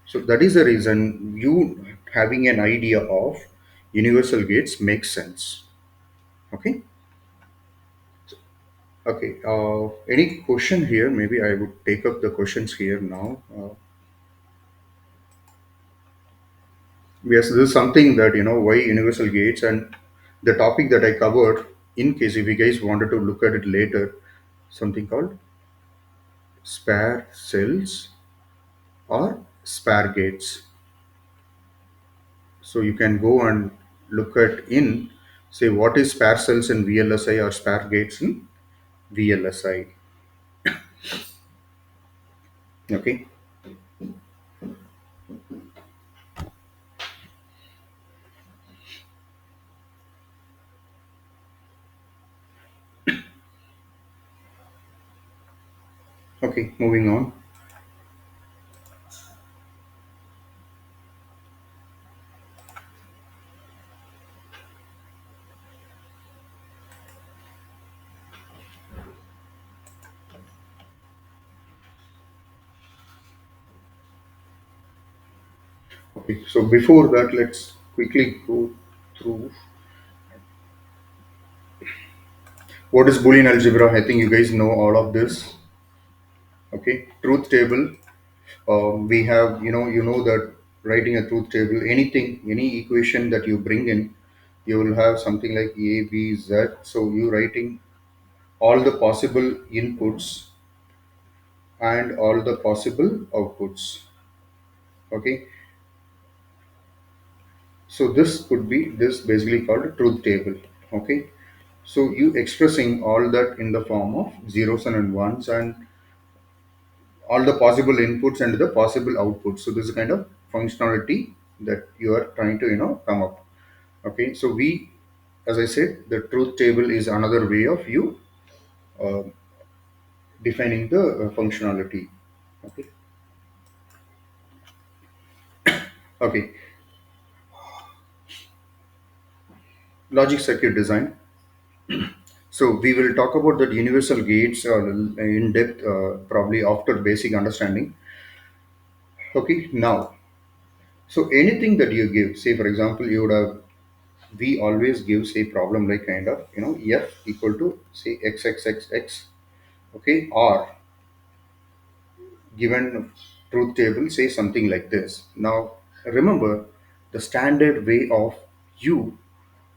[SPEAKER 1] So that is the reason you having an idea of universal gates makes sense. Okay. Okay. Any question here? Maybe I would take up the questions here now. Yes, this is something that, why universal gates, and the topic that I covered. In case if you guys wanted to look at it later, something called spare cells or spare gates. So you can go and look at in, say, what is spare cells in VLSI or spare gates in VLSI. Okay. Okay. Moving on. Okay. So before that, let's quickly go through what is Boolean algebra. I think you guys know all of this. Okay, truth table. We have, you know that writing a truth table, anything, any equation that you bring in, you will have something like a, b, z. So you writing all the possible inputs and all the possible outputs. Okay, so this could be this basically called a truth table. Okay, so you expressing all that in the form of zeros and ones and all the possible inputs and the possible outputs. So this is kind of functionality that you are trying to, come up. Okay, so we, as I said, the truth table is another way of you uh, defining the functionality. Okay. Okay, logic circuit design. So we will talk about the universal gates in depth, probably after basic understanding. Okay, now, so anything that you give, say for example, you would have, we always give say problem like kind of, f equal to say xxxx. Okay, or given truth table say something like this. Now remember, the standard way of you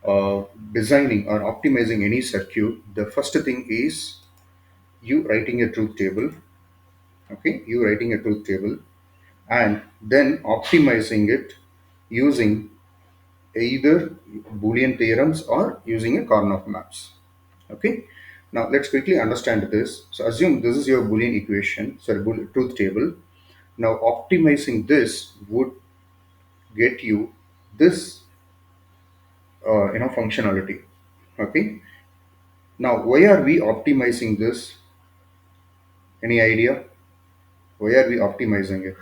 [SPEAKER 1] uh, designing or optimizing any circuit, the first thing is you writing a truth table. Okay, you writing a truth table and then optimizing it using either Boolean theorems or using a Karnoff maps. Okay, now let's quickly understand this. So assume this is your Boolean equation, sorry, truth table. Now optimizing this would get you this, functionality. Okay, now why are we optimizing this? Any idea? Why are we optimizing it?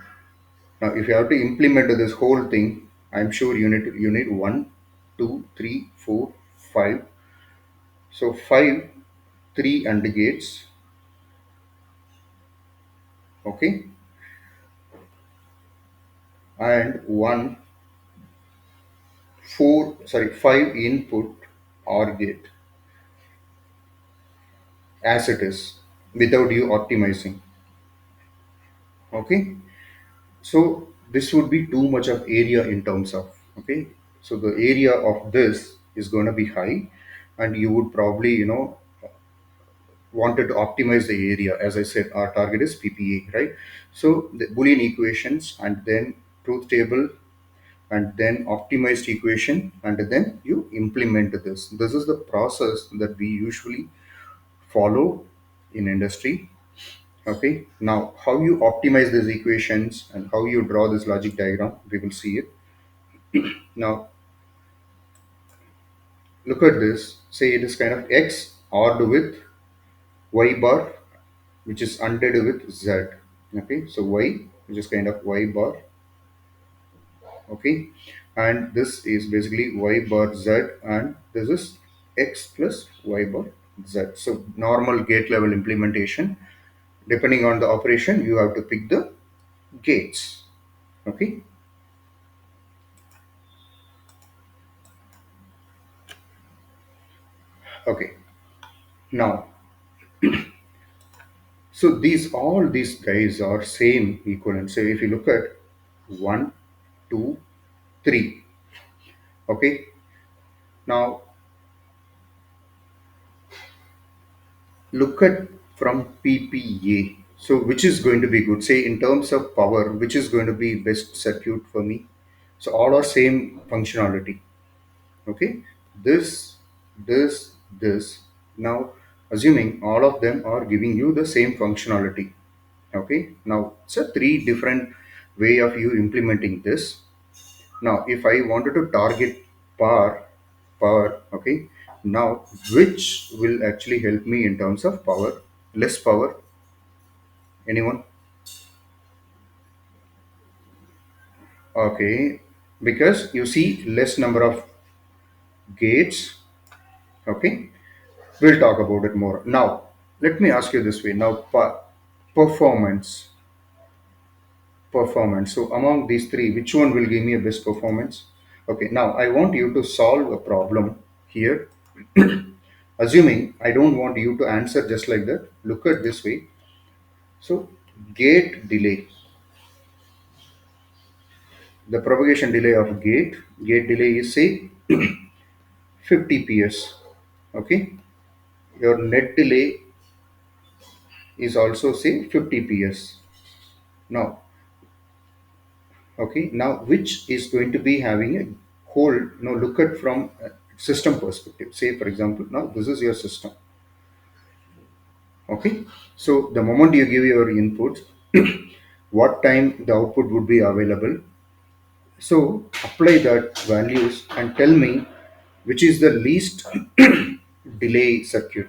[SPEAKER 1] Now if you have to implement this whole thing, I'm sure you need one, two, three, four, five. So five, three and the gates. Okay, and one, four, sorry, five input OR gate as it is without you optimizing. Okay, so this would be too much of area in terms of, okay, so the area of this is going to be high and you would probably, wanted to optimize the area. As I said, our target is PPA, right? So the Boolean equations and then truth table and then optimized equation and then you implement this is the process that we usually follow in industry. Okay, now how you optimize these equations and how you draw this logic diagram, we will see it. Now look at this, say it is kind of x ORed with y bar which is ANDed with z. Okay, so y which is kind of y bar. Okay, and this is basically y bar z and this is x plus y bar z. So normal gate level implementation, depending on the operation you have to pick the gates. Okay, okay, now, so these guys are same equivalent. So if you look at one, two, three. Okay, now look at from PPA. So which is going to be good? Say in terms of power, which is going to be best circuit for me? So all are same functionality. Okay, this, this. Now assuming all of them are giving you the same functionality. Okay, now it's a three different way of you implementing this. Now if I wanted to target power, okay, now which will actually help me in terms of power, less power? Anyone? Okay, because you see less number of gates. Okay, we'll talk about it more. Now let me ask you this way. Now performance, performance. So among these three, which one will give me a best performance? Okay, now I want you to solve a problem here. Assuming I don't want you to answer just like that. Look at this way. So gate delay, the propagation delay of gate delay is say 50 ps. Okay, your net delay is also say 50 ps. Now, okay, now which is going to be having a whole, look at from a system perspective. Say for example, now this is your system. Okay, so the moment you give your inputs, what time the output would be available. So apply that values and tell me which is the least delay circuit.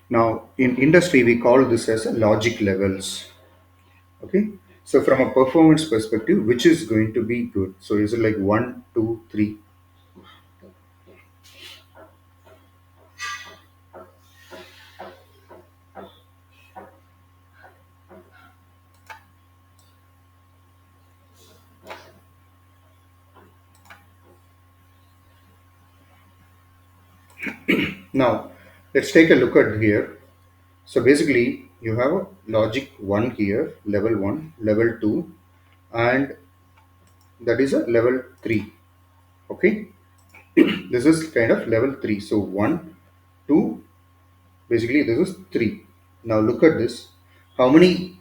[SPEAKER 1] Now in industry we call this as a logic levels. Okay, so from a performance perspective, which is going to be good? So is it like one, two, three? Now let's take a look at here. So basically you have a logic 1 here, level 1, level 2, and that is a level 3. Okay, this is kind of level 3. So 1, 2, basically this is 3. Now look at this. How many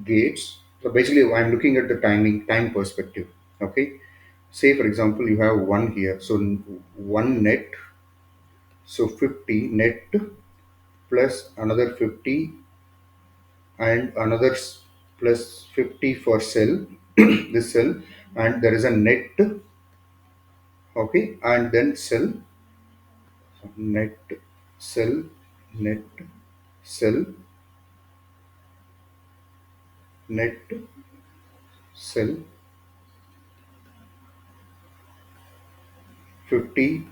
[SPEAKER 1] gates? So basically I'm looking at the time perspective. Okay, say for example you have 1 here. So 1 net, so 50 net plus another 50 and another plus 50 for cell, this cell, and there is a net. Okay, and then cell, net, cell, net, cell, net, cell, 50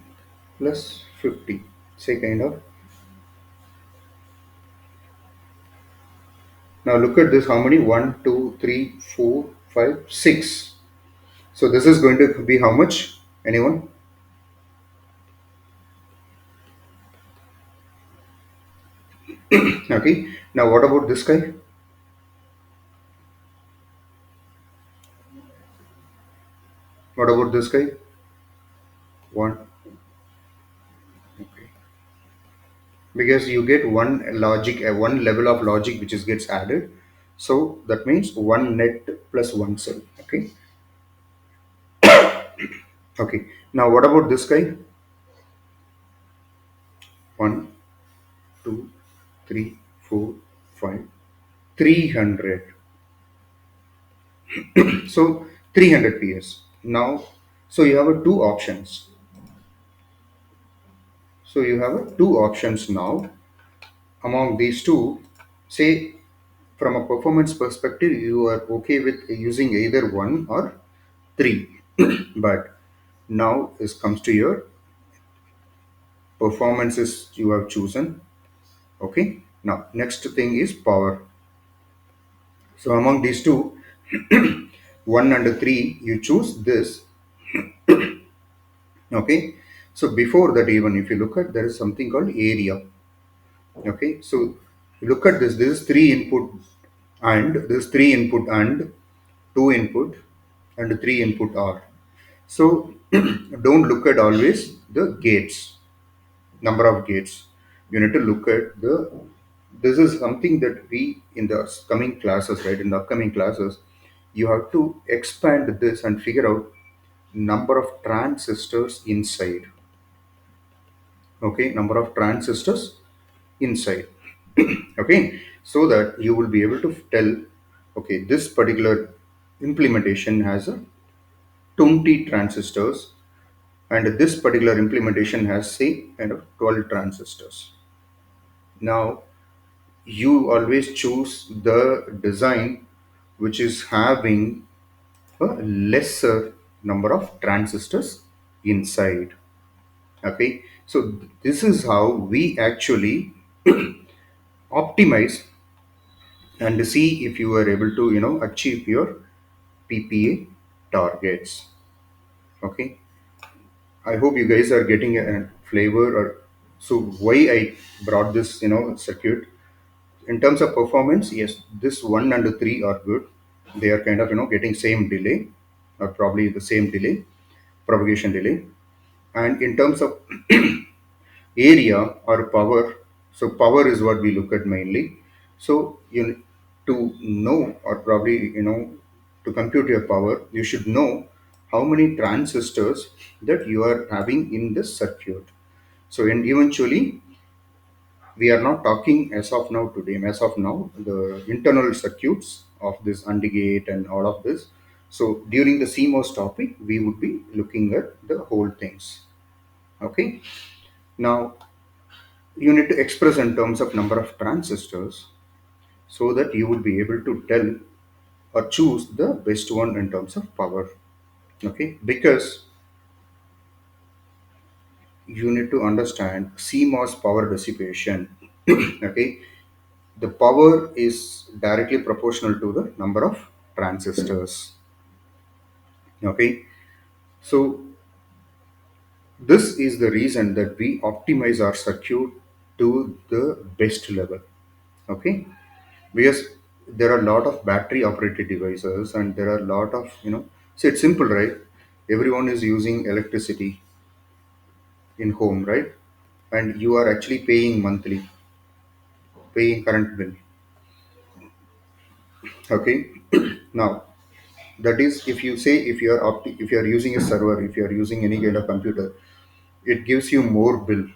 [SPEAKER 1] plus 50, say kind of. Now look at this, how many? One, 2, 3, 4, 5, 6. So this is going to be how much? Anyone? Okay, now what about this guy? What about this guy? One. Okay, because you get one level of logic which is gets added, so that means one net plus one cell. Okay, okay, now what about this guy? One, two, three, four, five, 300. So 300 ps. Now, so you have a two options. So you have a two options now. Among these two, say from a performance perspective you are okay with using either one or three. But now this comes to your performances you have chosen. Okay, now next thing is power. So among these two, 1 and 3, you choose this. Okay, so before that, even if you look at, there is something called area. Okay, so look at this, this is 3 input, and this 3 input and 2 input and 3 input are. So don't look at always the gates, number of gates. You need to look at the, this is something that we in the coming classes, right? In the upcoming classes, you have to expand this and figure out number of transistors inside. Okay, number of transistors inside. Okay, so that you will be able to tell, okay, this particular implementation has a 20 transistors, and this particular implementation has say kind of 12 transistors. Now you always choose the design which is having a lesser number of transistors inside. Okay, so this is how we actually optimize and see if you are able to achieve your PPA targets. Okay, I hope you guys are getting a flavor or So why I brought this, circuit in terms of performance? Yes, this 1 and 3 are good. They are kind of, getting same delay, or probably the same delay, propagation delay. And in terms of area or power, so power is what we look at mainly. So you to know, or probably, to compute your power, you should know how many transistors that you are having in this circuit. So, and eventually, we are not talking as of now today, as of now, the internal circuits of this AND gate and all of this. So during the CMOS topic, we would be looking at the whole things. Okay. Now, you need to express in terms of number of transistors, so that you would be able to tell or choose the best one in terms of power. Okay, because you need to understand CMOS power dissipation. Okay, the power is directly proportional to the number of transistors. Okay, so this is the reason that we optimize our circuit to the best level. Okay, because there are a lot of battery operated devices, and there are a lot of, see, it's simple, right? Everyone is using electricity in home, right? And you are actually paying monthly, paying current bill. Okay. Now, that is, if you say, if you are using a server, if you are using any kind of computer, it gives you more bill,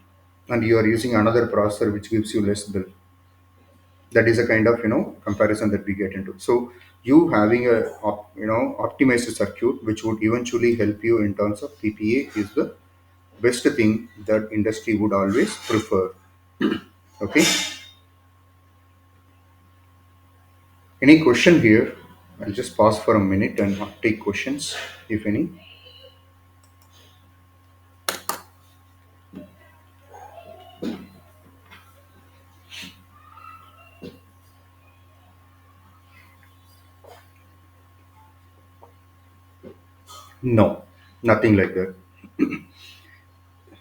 [SPEAKER 1] and you are using another processor which gives you less bill. That is a kind of, comparison that we get into. So you having a optimized circuit which would eventually help you in terms of PPA is the best thing that industry would always prefer. Okay. Any question here? I'll just pause for a minute and take questions, if any. No, nothing like that.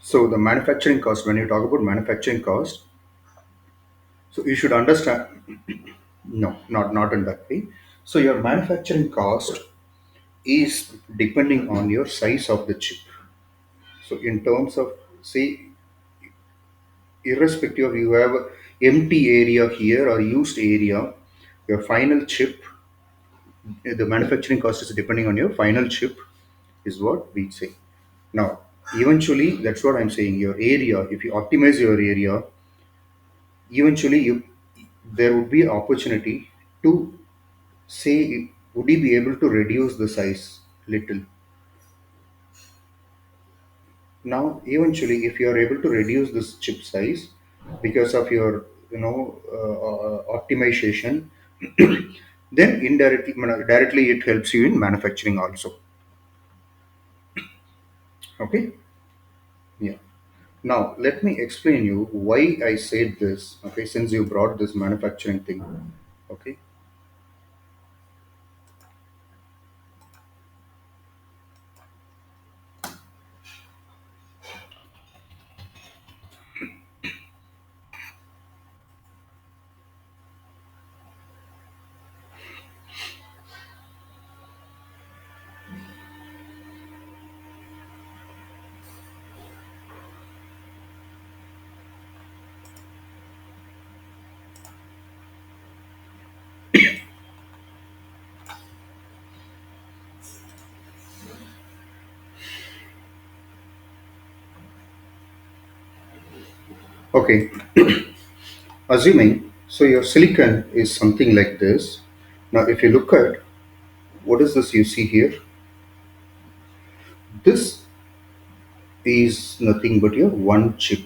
[SPEAKER 1] So the manufacturing cost, when you talk about manufacturing cost, so you should understand. No, not in that way. So your manufacturing cost is depending on your size of the chip. So in terms of, say, irrespective of you have a empty area here or used area, your final chip, the manufacturing cost is depending on your final chip, is what we say. Now, eventually, that's what I'm saying. Your area, if you optimize your area, eventually there would be opportunity to say, would you be able to reduce the size little? Now, eventually, if you are able to reduce this chip size because of your, optimization, then indirectly, directly, it helps you in manufacturing also. Okay. Yeah. Now, let me explain you why I said this. Okay, since you brought this manufacturing thing. Okay. Okay. Assuming, so your silicon is something like this. Now, if you look at what is this you see here, this is nothing but your one chip.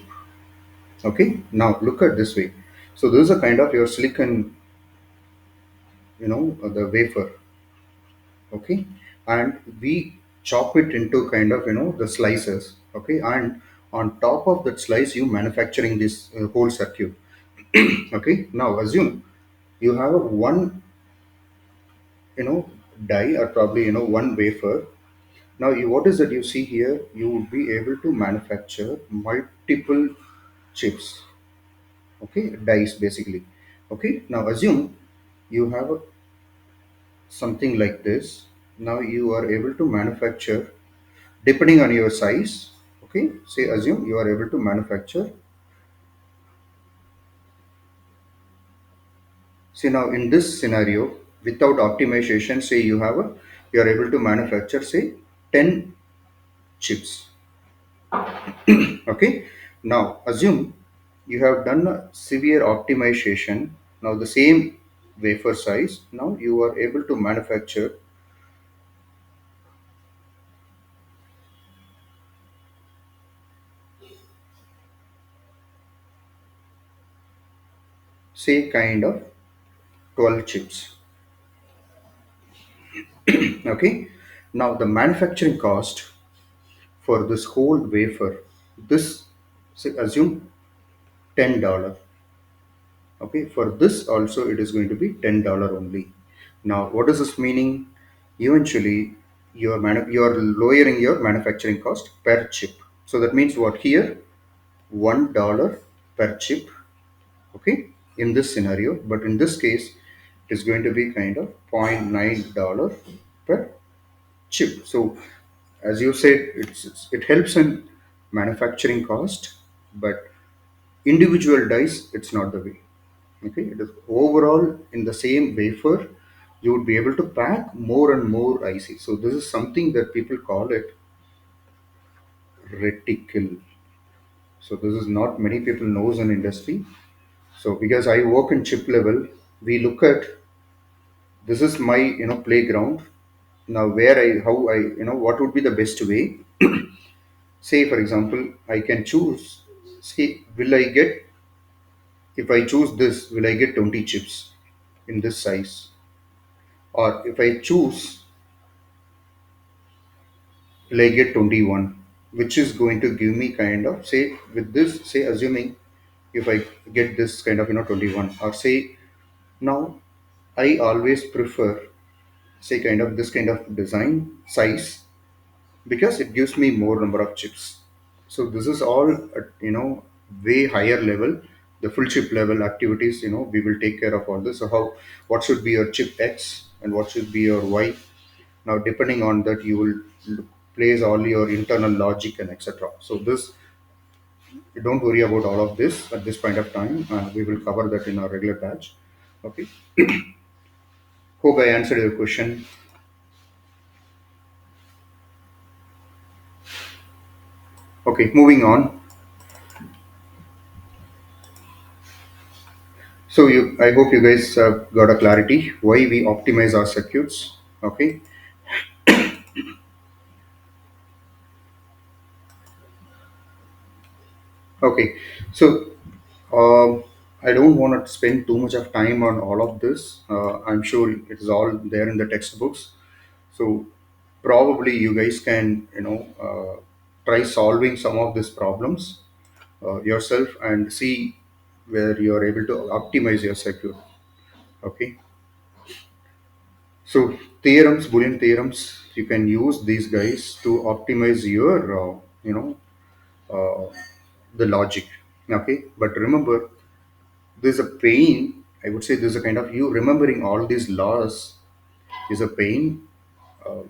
[SPEAKER 1] Okay. Now, look at this way. So, this is a kind of your silicon, the wafer. Okay. And we chop it into kind of, the slices. Okay. And on top of that slice, you manufacturing this whole circuit. Okay. Now, assume you have a one, you know die, or probably, one wafer. Now, what is that you see here? You would be able to manufacture multiple, chips. Okay, dice basically. Okay, now assume you have something like this. Now you are able to manufacture, depending on your size. Okay, say assume you are able to manufacture. See, now in this scenario, without optimization, say you are able to manufacture, say, 10 chips. Okay, now assume you have done a severe optimization. Now the same wafer size, now you are able to manufacture, say, kind of 12 chips. Okay, now the manufacturing cost for this whole wafer, this, say, assume $10. Okay, for this also it is going to be $10 only. Now what is this meaning? Eventually you are lowering your manufacturing cost per chip. So that means what here, $1 per chip. Okay, in this scenario, but in this case it is going to be kind of $0.9 per chip. So as you said, it helps in manufacturing cost, but individual dice, it's not the way. Okay, it is overall in the same wafer, you would be able to pack more and more IC. So this is something that people call it reticle. So this is not many people knows in industry. So because I work in chip level, we look at, this is my playground. Now where I how I what would be the best way. Say for example, I can choose, see, will I get, if I choose this, will I get 20 chips in this size, or if I choose, will I get 21, which is going to give me kind of, say, with this, say, assuming if I get this kind of 21, or say, now I always prefer, say, kind of this kind of design size, because it gives me more number of chips. So this is all at way higher level, the full chip level activities. We will take care of all this. So how, what should be your chip X and what should be your Y. Now depending on that, you will place all your internal logic and etc. So this, you don't worry about all of this at this point of time. We will cover that in our regular batch. Okay, hope I answered your question. Okay, moving on. So I hope you guys got a clarity why we optimize our circuits. Okay. Okay. So I don't want to spend too much of time on all of this. I'm sure it is all there in the textbooks. So probably you guys can try solving some of these problems yourself and see where you are able to optimize your circuit. Okay. So theorems, Boolean theorems, you can use these guys to optimize your, uh, the logic. Okay, but remember, there's a pain. I would say there's a kind of, you remembering all these laws is a pain. Uh,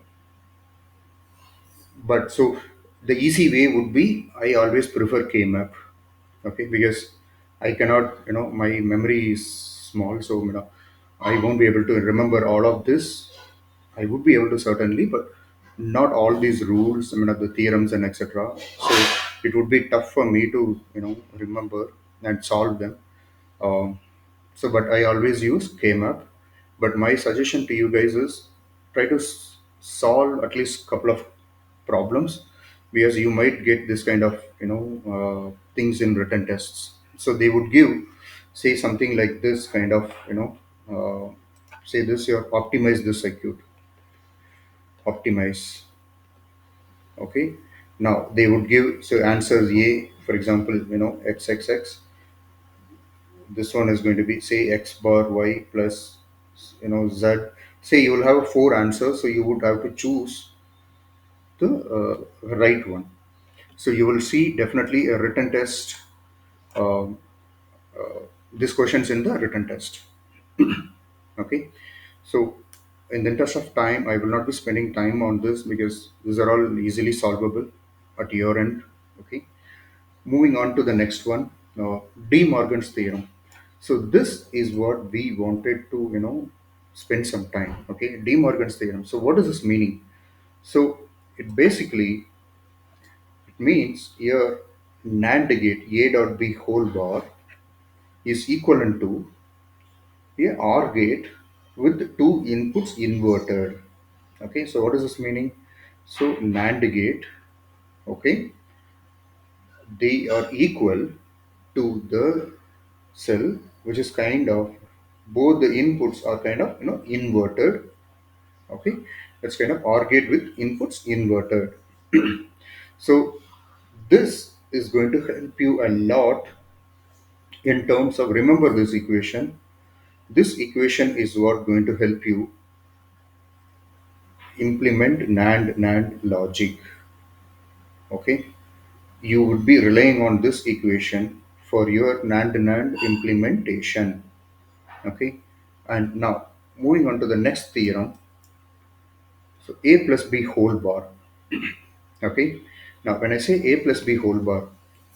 [SPEAKER 1] but so the easy way would be, I always prefer K-map. Okay, because I cannot, my memory is small, so I won't be able to remember all of this. I would be able to certainly, but not all these rules, the theorems and etc. So it would be tough for me to, remember and solve them. Um, so, but I always use K-map. But my suggestion to you guys is, try to solve at least couple of problems, because you might get this kind of things in written tests. So they would give, say, something like this kind of say this, your optimize this circuit, optimize. Okay, now they would give, so answers A, for example, XXX. This one is going to be, say, X bar Y plus Z. Say you will have four answers, so you would have to choose the right one. So you will see definitely a written test um, these questions in the written test. Okay, so in the interest of time, I will not be spending time on this because these are all easily solvable at your end. Okay, moving on to the next one, De Morgan's theorem. So this is what we wanted to spend some time. Okay, De Morgan's theorem. So what is this meaning? So it basically, it means here NAND gate A dot B whole bar is equivalent to a OR gate with two inputs inverted. Okay, so what is this meaning? So NAND gate, okay, they are equal to the cell which is kind of, both the inputs are kind of inverted. Okay, that's kind of OR gate with inputs inverted. So this is going to help you a lot in terms of, remember this equation. This equation is what going to help you implement NAND logic. Okay, you would be relying on this equation for your NAND implementation. Okay, and now moving on to the next theorem. So a plus b whole bar. Okay, now when I say a plus b whole bar,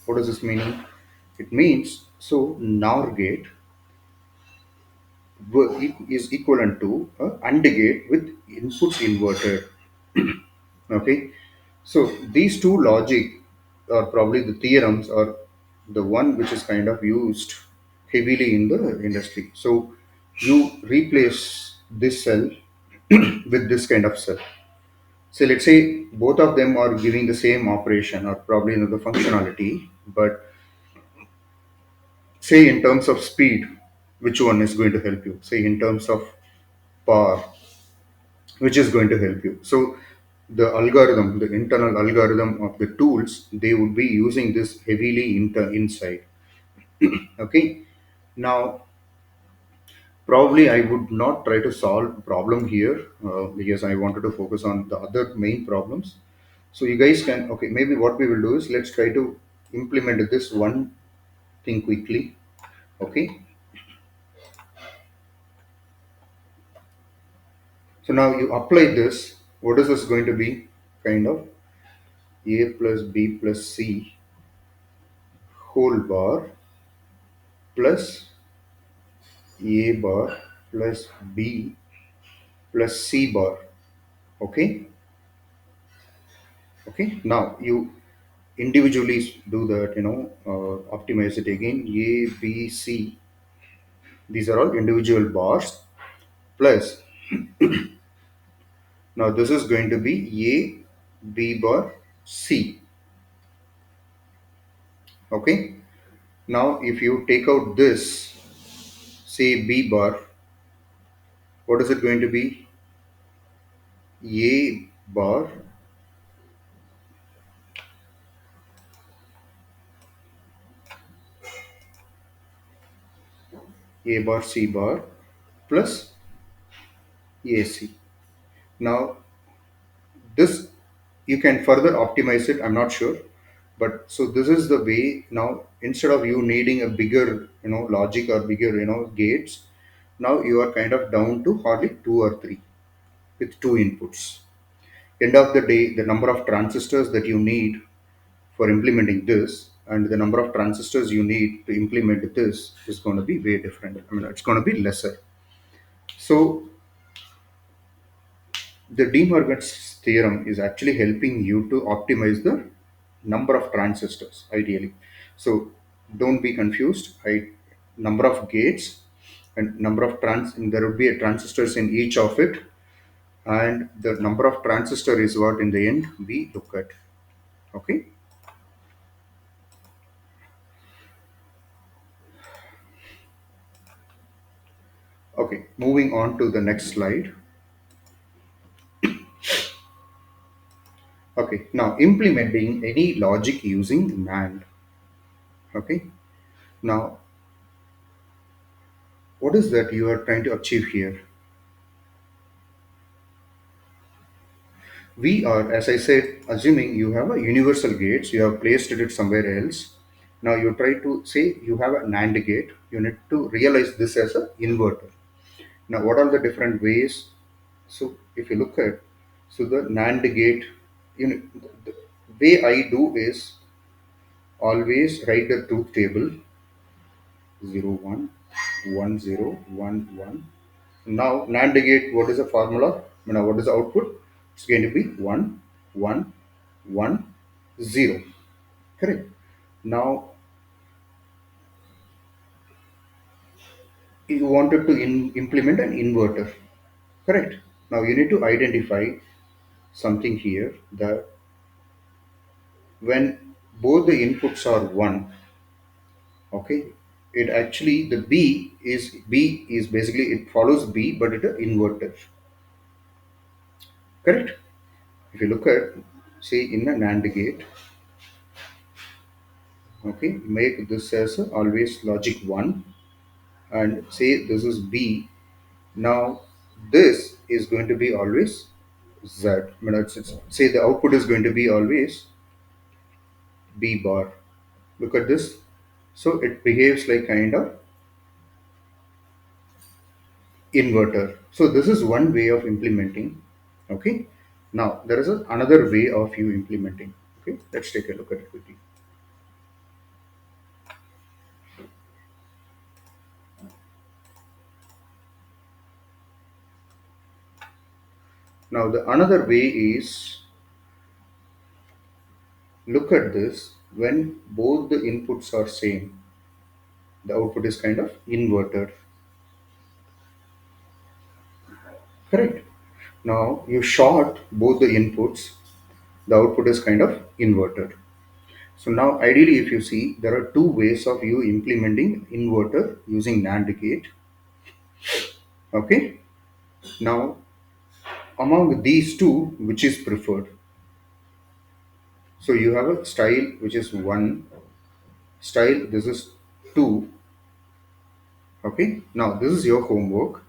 [SPEAKER 1] what does this mean? It means, so NOR gate is equivalent to a AND gate with inputs inverted. Okay, so these two logic are probably the theorems, or the one which is kind of used heavily in the industry. So you replace this cell with this kind of cell. So let's say both of them are giving the same operation or probably the functionality, but say in terms of speed, which one is going to help you? Say in terms of power, which is going to help you? So the algorithm, the internal algorithm of the tools, they would be using this heavily inside. Okay. Now, probably I would not try to solve problem here because I wanted to focus on the other main problems. So you guys can, okay, maybe what we will do is let's try to implement this one thing quickly. Okay. So now you apply this. What is this going to be? Kind of a plus b plus c whole bar plus a bar plus b plus c bar. Okay. Okay. Now you individually do that. Optimize it again. A, B, C. These are all individual bars plus. Now this is going to be A, B bar, C. Okay. Now if you take out this, say B bar, what is it going to be? A bar, A bar, C bar plus AC. Now this, you can further optimize it. I'm not sure, but so this is the way. Now instead of you needing a bigger logic or bigger gates, now you are kind of down to hardly two or three with two inputs. End of the day, the number of transistors that you need for implementing this and the number of transistors you need to implement this is going to be way different. I mean, it's going to be lesser. So the De Morgan's theorem is actually helping you to optimize the number of transistors ideally. So don't be confused. Number of gates and number of and there would be a transistors in each of it, and the number of transistor is what in the end we look at. Okay. Okay. Moving on to the next slide. Okay. Now implementing any logic using NAND. Okay. Now what is that you are trying to achieve here? We are, as I said, assuming you have a universal gates, you have placed it somewhere else. Now you try to say you have an AND gate, you need to realize this as an inverter. Now what are the different ways? So if you look at, so the NAND gate, you know, the way I do is always write the truth table 0 1 1 0 1 1. Now NAND gate, what is the formula? Now what is the output? It's going to be 1 1 1 0. Correct. Now you wanted to implement an inverter. Correct. Now you need to identify something here, that when both the inputs are 1, okay, it actually, the B is basically, it follows B, but it is inverter. Correct. If you look at, say, in a NAND gate, okay, make this as a always logic 1, and say this is B. Now this is going to be always Z. I mean, say the output is going to be always B bar. Look at this. So it behaves like kind of inverter. So this is one way of implementing. Okay. Now there is another way of you implementing. Okay. Let's take a look at it quickly. Now the another way is, look at this, when both the inputs are same, the output is kind of inverted. Correct. Now you short both the inputs, the output is kind of inverted. So now ideally, if you see, there are two ways of you implementing inverter using NAND gate. Okay. Now among these two, which is preferred? So you have a style which is one style, this is two. Okay. Now this is your homework.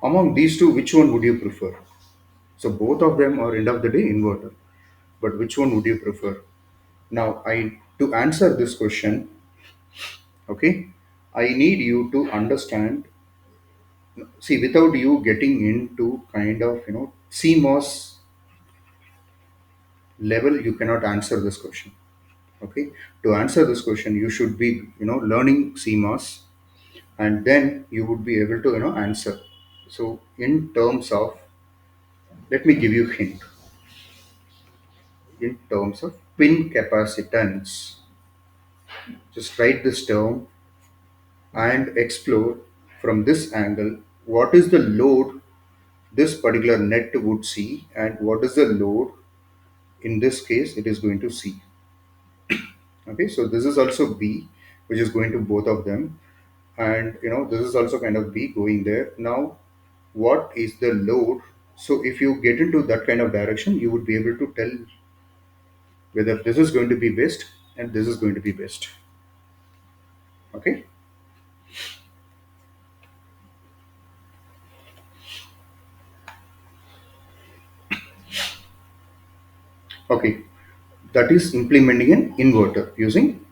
[SPEAKER 1] Among these two, which one would you prefer? So both of them are end of the day inverter, but which one would you prefer? Now I to answer this question, okay, I need you to understand. See, without you getting into kind of CMOS level, you cannot answer this question. Okay, to answer this question, you should be learning CMOS, and then you would be able to answer. So in terms of, let me give you a hint, in terms of pin capacitance, just write this term and explore from this angle what is the load this particular net would see, and what is the load in this case it is going to see. Okay, so this is also B, which is going to both of them, and this is also kind of B going there. Now what is the load? So if you get into that kind of direction, you would be able to tell whether this is going to be best and this is going to be best. Okay. Okay, that is implementing an inverter using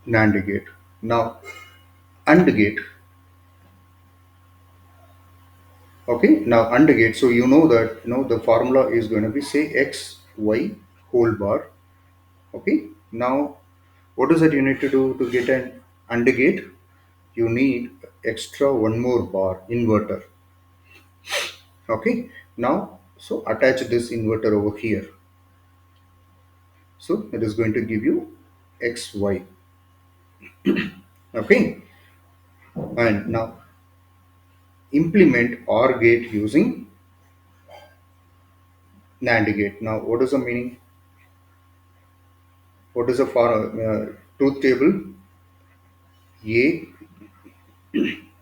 [SPEAKER 1] NAND gate. Now AND gate. Okay, now AND gate, so you know that the formula is going to be, say, x y whole bar. Okay, now what is that you need to do to get an AND gate? You need extra one more bar inverter. Okay, now so attach this inverter over here, so it is going to give you xy. Okay, and now implement OR gate using NAND gate. Now what is the meaning? What is the for truth table? A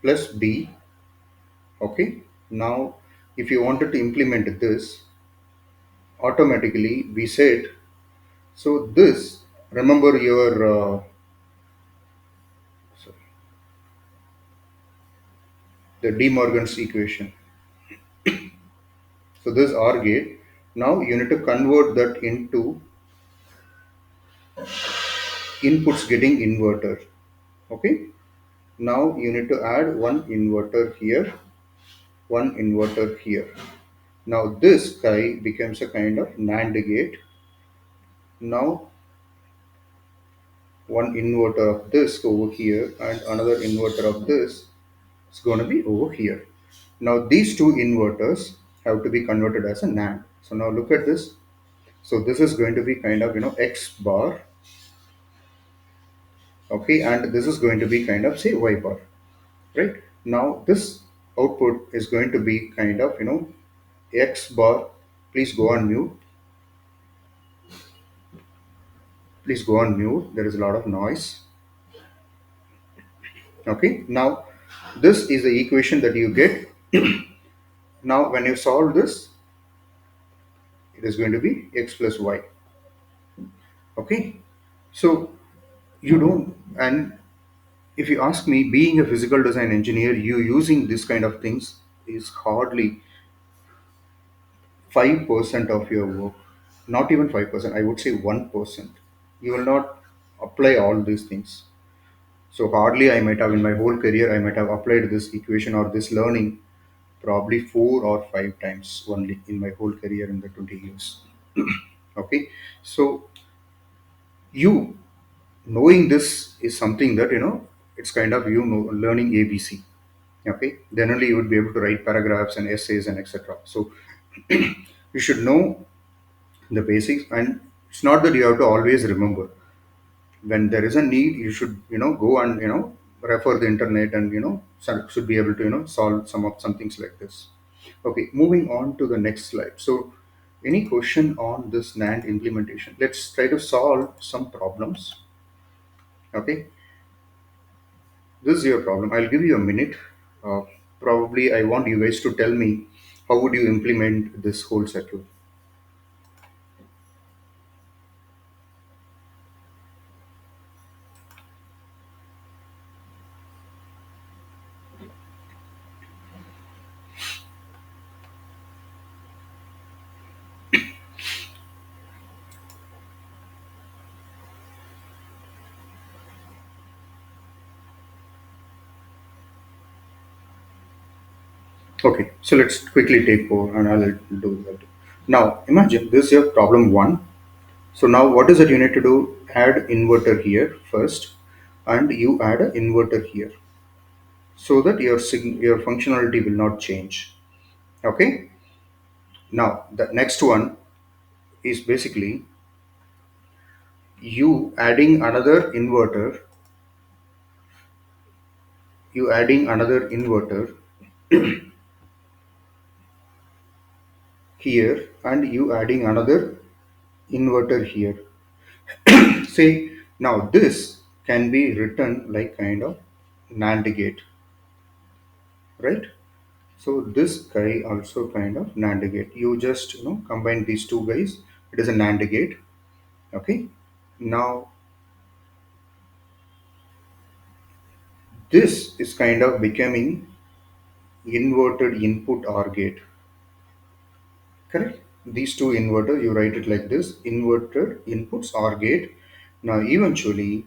[SPEAKER 1] plus B. Okay, now if you wanted to implement this, automatically we said, so this, remember your sorry, the De Morgan's equation. So this OR gate, now you need to convert that into inputs getting inverter. Okay. Now you need to add one inverter here, one inverter here. Now this guy becomes a kind of NAND gate. Now one inverter of this over here and another inverter of this is going to be over here. Now these two inverters have to be converted as a NAND. So now look at this. So this is going to be kind of X bar, okay, and this is going to be kind of say Y bar, right? Now this output is going to be kind of X bar. Please go on mute. Please go on mute. There is a lot of noise. Okay. Now this is the equation that you get. Now when you solve this, it is going to be X plus Y. Okay. So you don't, and if you ask me, being a physical design engineer, you using this kind of things is hardly 5% of your work. Not even 5%, I would say 1%. You will not apply all these things. So hardly I might have in my whole career, I might have applied this equation or this learning probably 4 or 5 times only in my whole career in the 20 years. Okay. So you knowing this is something that it's kind of learning ABC. Okay, then only you would be able to write paragraphs and essays and etc. So you should know the basics, and it's not that you have to always remember. When there is a need, you should go and refer the internet, and should be able to solve some things like this. Okay, moving on to the next slide. So any question on this NAND implementation? Let's try to solve some problems. Okay, this is your problem. I'll give you a minute. uh, Probably I want you guys to tell me how would you implement this whole circuit. Okay, so let's quickly take over and I'll do that. Now imagine this is your problem one. So now what is it you need to do? Add inverter here first, and you add an inverter here so that your functionality will not change. Okay. Now the next one is basically you adding another inverter, you adding another inverter here, and you adding another inverter here. Say now this can be written like kind of NAND gate, right? So this guy also kind of NAND gate. You just combine these two guys. It is a NAND gate. Okay. Now this is kind of becoming inverted input OR gate. Correct? These two inverters, you write it like this: inverted inputs OR gate. Now eventually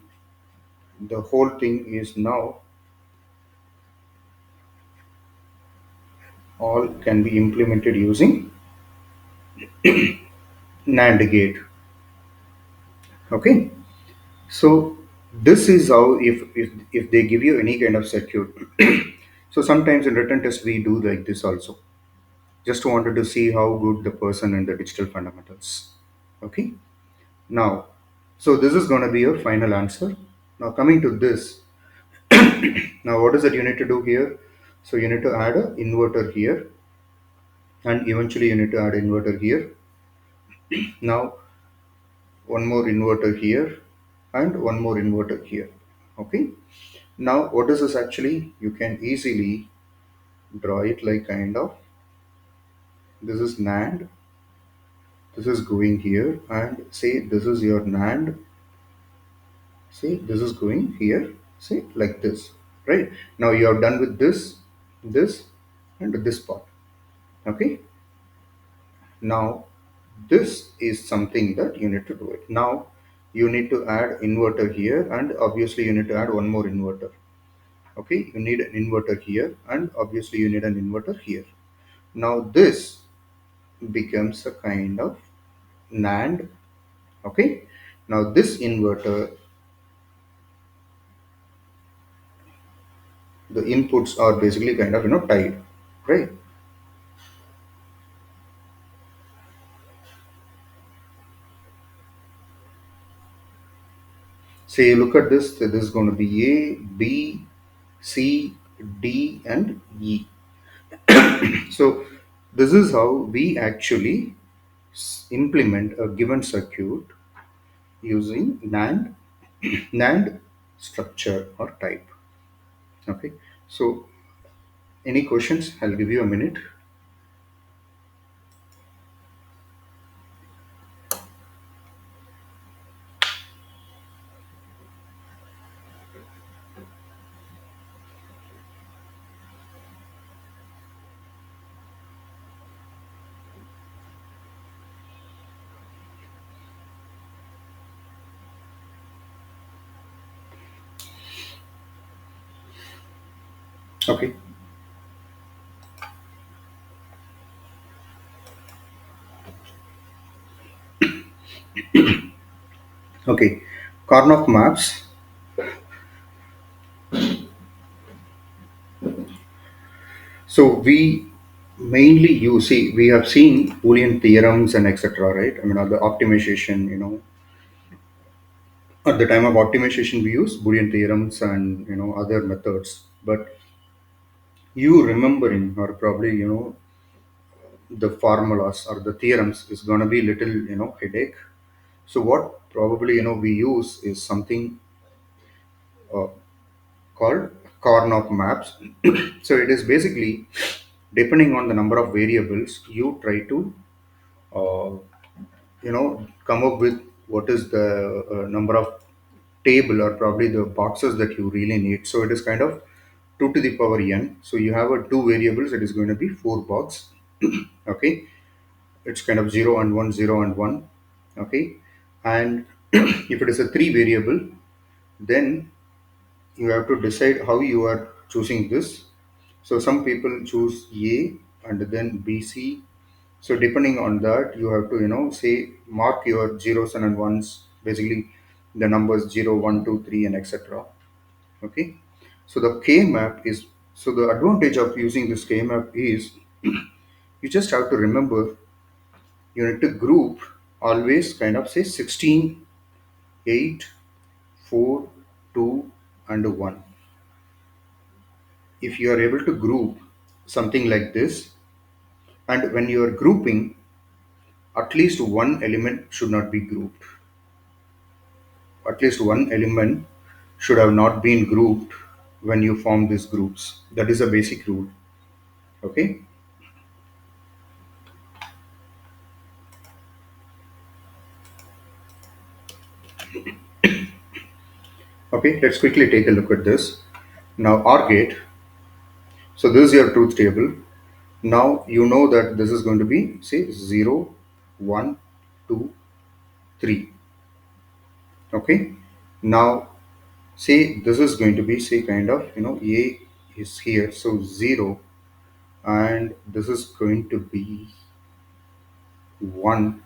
[SPEAKER 1] the whole thing is now all can be implemented using NAND gate. Okay. So this is how if they give you any kind of circuit. So sometimes in written test we do like this also. Just wanted to see how good the person in the digital fundamentals. Okay. Now, so this is going to be your final answer. Now coming to this. Now what is that you need to do here? So you need to add a inverter here, and eventually you need to add inverter here. Now one more inverter here and one more inverter here. Okay. Now what is this actually? You can easily draw it like kind of this is NAND, this is going here, and say this is your NAND, say this is going here, say like this, right? Now you are done with this and this part. Okay. Now this is something that you need to do it. Now You need to add inverter here, and obviously you need to add one more inverter. Okay, you need an inverter here, and obviously you need an inverter here. Now this becomes a kind of NAND. Okay, now this inverter, the inputs are basically kind of tied, right? So you look at this, so this is going to be A, B, C, D, and E. So this is how we actually implement a given circuit using NAND structure or type. Okay. So any questions? I'll give you a minute. Okay. Okay. Karnaugh maps. So we mainly use, see, we have seen Boolean theorems and etc. Right? I mean, the optimization. At the time of optimization, we use Boolean theorems and other methods. But you remembering, or probably the formulas or the theorems is going to be little headache. So what probably we use is something uh, called Karnaugh maps. So it is basically depending on the number of variables you try to uh, come up with what is the number of table or probably the boxes that you really need. So it is kind of 2 to the power n. So you have a two variables, it is going to be four box. Okay, it's kind of 0 and 1, 0 and 1. Okay, and if it is a three variable, then you have to decide how you are choosing this. So some people choose A and then BC. So depending on that, you have to say mark your zeros and ones, basically the numbers 0, 1, 2, 3, and etc. Okay. So the K map is, so the advantage of using this K map is you just have to remember, you need to group always kind of say 16, 8, 4, 2, and 1. If you are able to group something like this, and when you are grouping, at least one element should not be grouped. At least one element should have not been grouped when you form these groups. That is a basic rule. Okay. Okay, let's quickly take a look at this. Now OR gate. So this is your truth table. Now you know that this is going to be say 0, 1, 2, 3. Okay. Now say this is going to be say kind of A is here, so 0, and this is going to be 1,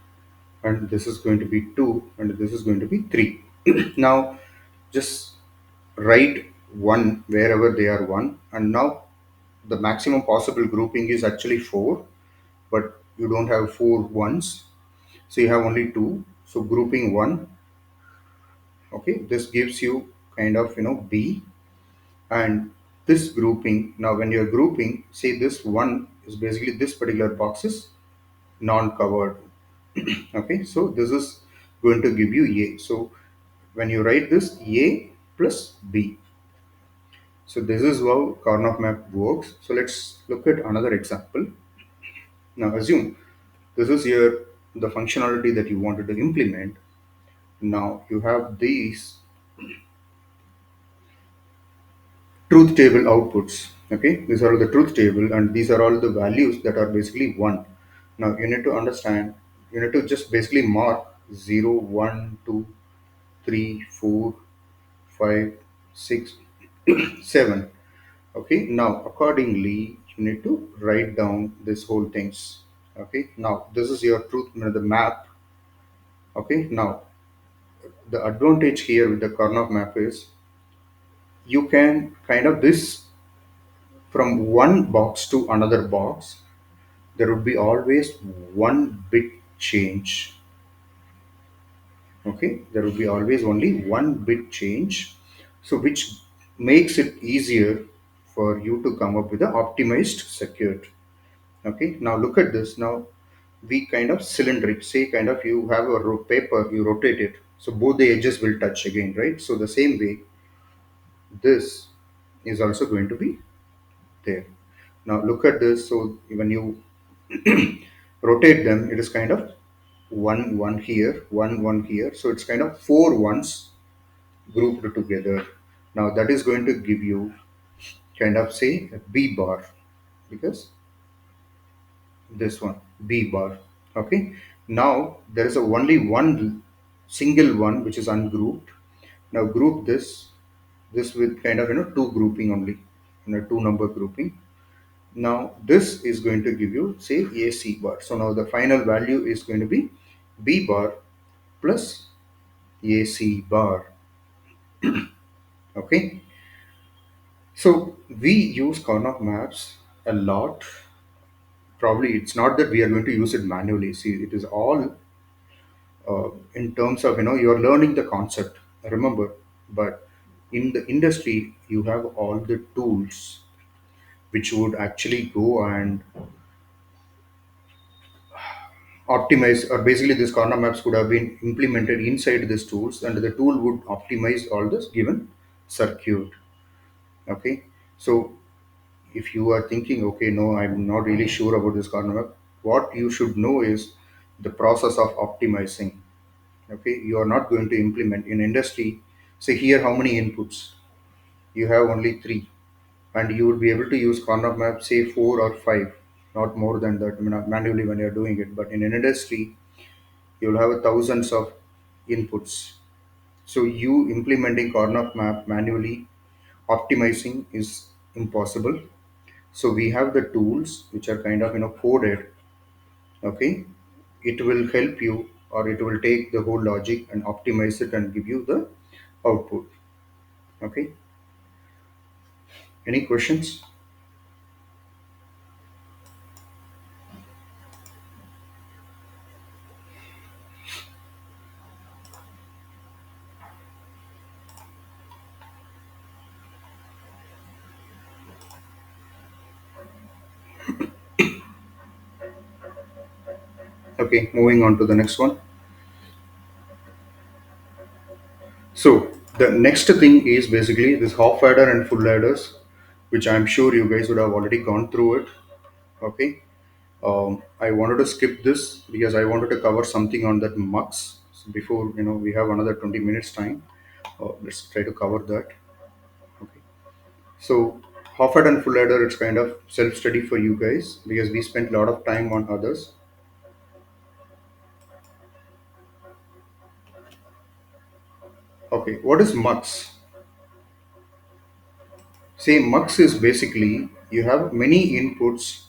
[SPEAKER 1] and this is going to be 2, and this is going to be 3. Now just write 1 wherever they are 1, and now the maximum possible grouping is actually 4, but you don't have four ones, so you have only 2. So grouping 1. Okay, this gives you kind of B, and this grouping, now when you're grouping, say this 1 is basically this particular box is non-covered. Okay, so this is going to give you A. So when you write this A plus B, so this is how Karnaugh map works. So let's look at another example. Now assume this is your the functionality that you wanted to implement. Now you have these truth table outputs. Okay, these are all the truth table, and these are all the values that are basically 1. Now you need to understand, you need to just basically mark 0, 1, 2. 3, 4, 5, 6, 7. Okay, now accordingly, you need to write down this whole things. Okay, now this is your truth, the map. Okay, now the advantage here with the Karnaugh map is you can kind of this from one box to another box, there would be always one bit change. Okay, there will be always only one bit change, so which makes it easier for you to come up with the optimized circuit. Okay, now look at this. Now we kind of cylindric, say kind of you have a paper, you rotate it, so both the edges will touch again, right? So the same way this is also going to be there. Now look at this. So when you rotate them, it is kind of one here, one here. So it's kind of four ones grouped together. Now that is going to give you kind of say a B bar, because this one B bar. Okay. Now there is a only one single one which is ungrouped. Now group this with kind of two grouping only, two number grouping. Now this is going to give you say AC bar. So now the final value is going to be B bar plus AC bar. Okay. So we use Karnaugh maps a lot. Probably it's not that we are going to use it manually. See, it is all in terms of you're learning the concept. Remember, but in the industry you have all the tools which would actually go and optimize, or basically this corner maps could have been implemented inside these tools, and the tool would optimize all this given circuit. Okay, so if you are thinking, okay, no, I'm not really sure about this corner map, what you should know is the process of optimizing. Okay, you are not going to implement in industry. Say here, how many inputs? You have only three, and you would be able to use corner map, say four or five, not more than that. I mean, manually when you're doing it, but in an industry, you'll have thousands of inputs. So you implementing corner map manually, optimizing is impossible. So we have the tools which are kind of coded. Okay, it will help you, or it will take the whole logic and optimize it and give you the output. Okay, any questions? Okay, moving on to the next one. So the next thing is basically this half adder and full adders, which I'm sure you guys would have already gone through it. Okay, I wanted to skip this because I wanted to cover something on that mux. So before we have another 20 minutes time. Let's try to cover that. Okay. So half adder and full adder, it's kind of self study for you guys because we spent a lot of time on others. Okay, what is mux? Say mux is basically you have many inputs.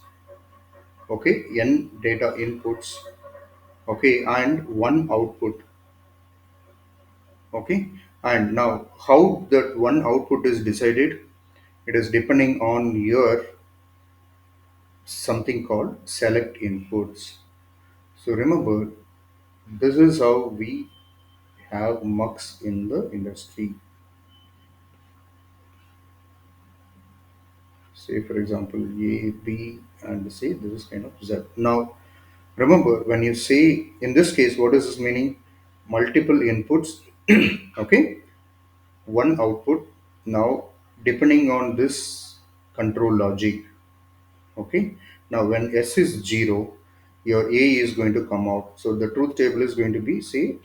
[SPEAKER 1] Okay, n data inputs. Okay, and one output. Okay, and now how that one output is decided? It is depending on your something called select inputs. So remember, this is how we have mux in the industry. Say for example A, B, and say this is kind of Z. Now remember, when you say in this case, what is this meaning? Multiple inputs, okay, one output. Now depending on this control logic, okay, now when S is 0, your A is going to come out. So the truth table is going to be say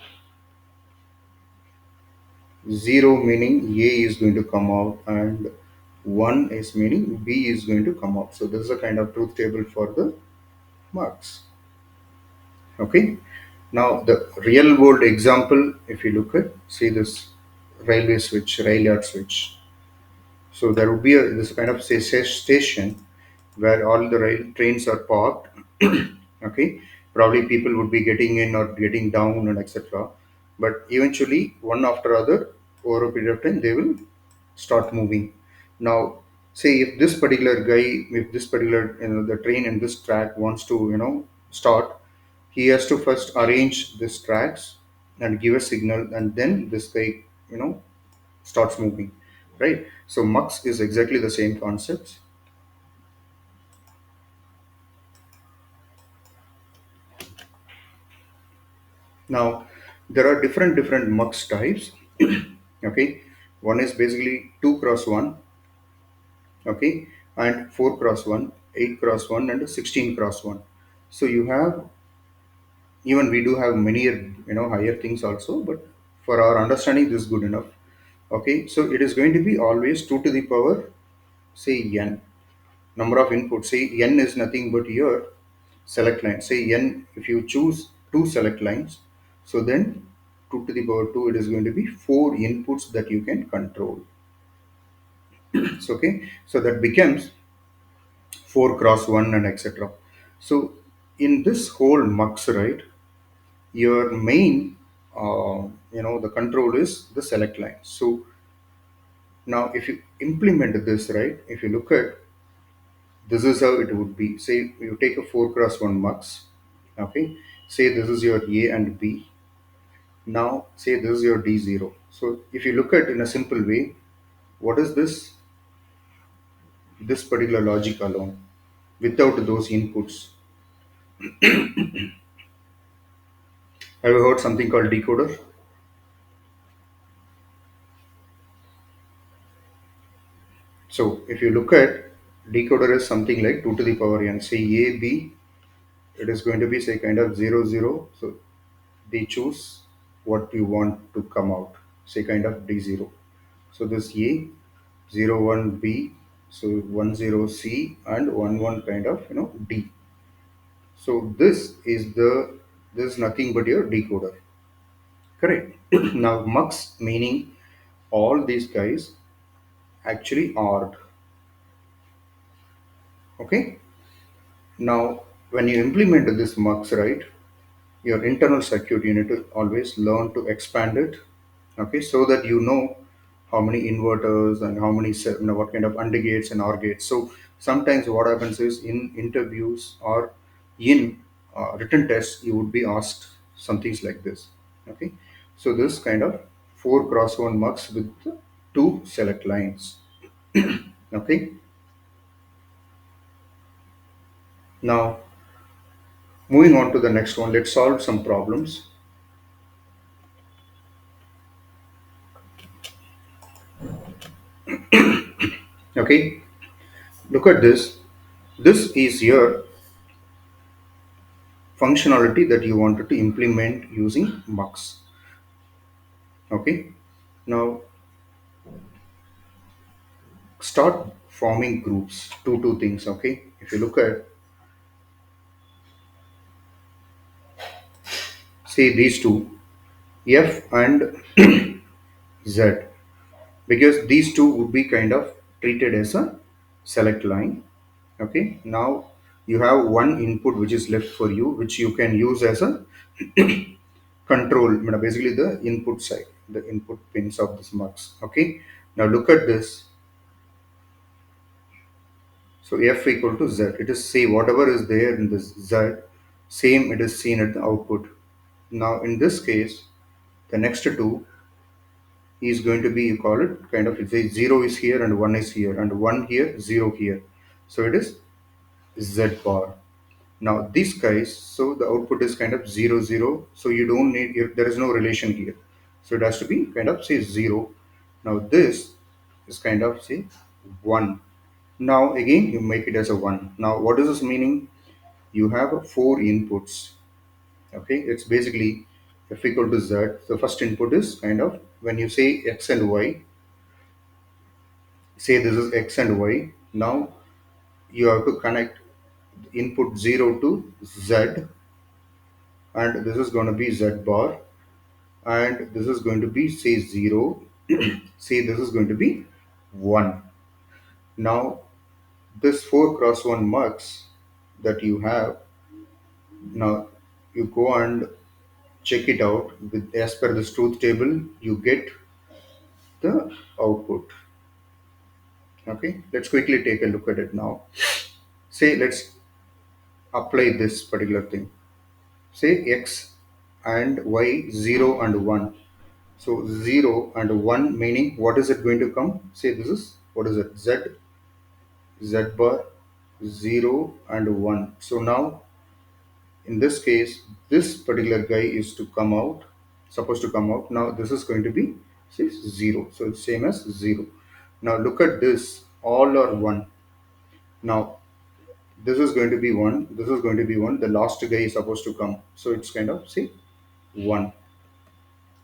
[SPEAKER 1] 0 meaning A is going to come out, and 1 is meaning B is going to come out. So this is a kind of truth table for the marks. Okay. Now, the real world example, if you look at, see this railway switch, rail yard switch. So there would be this kind of station where all the rail trains are parked. Okay, probably people would be getting in or getting down and etc. But eventually, one after other, over a period of time, they will start moving. Now, say if this particular guy, if this particular the train in this track wants to start, he has to first arrange these tracks and give a signal, and then this guy you know starts moving, right? So mux is exactly the same concept. Now there are different mux types. Okay, one is basically 2 cross 1, okay, and 4 cross 1, 8 cross 1, and 16 cross 1. So you have, even we do have many higher things also, but for our understanding this is good enough. Okay, so it is going to be always 2 to the power, say n, number of inputs. Say n is nothing but your select line. Say n, if you choose two select lines, so then 2 to the power 2, it is going to be 4 inputs that you can control. So okay, so that becomes 4 cross 1 and etc. So in this whole mux, right, your main the control is the select line. So now if you implement this, right, if you look at, this is how it would be. Say you take a 4 cross 1 mux, okay, say this is your A and B. Now say this is your D0. So if you look at in a simple way, what is this particular logic alone without those inputs? Have you heard something called decoder? So if you look at, decoder is something like 2 to the power n. Say A, B, it is going to be say kind of 0 0. So they choose what you want to come out, say kind of D0. So this A, 0 1 B, so 1 0 C, and 1 1 kind of D. So this is nothing but your decoder. Correct. Now mux meaning all these guys actually are. Okay. Now when you implement this mux, right, your internal circuit, you need to always learn to expand it, okay, so that you know how many inverters and how many what kind of AND gates and OR gates. So sometimes what happens is in interviews or in written tests you would be asked some things like this. Okay, so this kind of 4 cross 1 mux with two select lines. Okay, now moving on to the next one, let's solve some problems. Okay, look at this. This is your functionality that you wanted to implement using mux. Okay, now start forming groups. Two things. Okay, if you look at, say these two, F and Z, because these two would be kind of treated as a select line. Okay, now you have one input which is left for you, which you can use as a control, basically the input side, the input pins of this mux. Okay, now look at this. So f equal to z. It is, say whatever is there in this z, same it is seen at the output. Now in this case, the next two is going to be, you call it kind of, say 0 is here and 1 is here and 1 here, 0 here. So it is z bar. Now these guys, so the output is kind of 0 0. So you don't need, there is no relation here. So it has to be kind of say 0. Now this is kind of say 1. Now again you make it as a 1. Now what is this meaning? You have four inputs. Okay, it's basically f equal to z. The first input is kind of, when you say x and y, say this is x and y. Now you have to connect input 0 to z, and this is going to be z bar, and this is going to be say 0. Say this is going to be 1. Now this 4 cross 1 mux that you have, now you go and check it out with as per this truth table, you get the output. Okay, let's quickly take a look at it now. Say let's apply this particular thing. Say x and y 0 and 1. So 0 and 1 meaning what is it going to come? Say this is what is it? Z bar 0 and 1. So now in this case, this particular guy is to come out, supposed to come out. Now this is going to be say 0. So it's same as 0. Now look at this, all are 1. Now this is going to be 1, this is going to be 1, the last guy is supposed to come. So it's kind of say 1.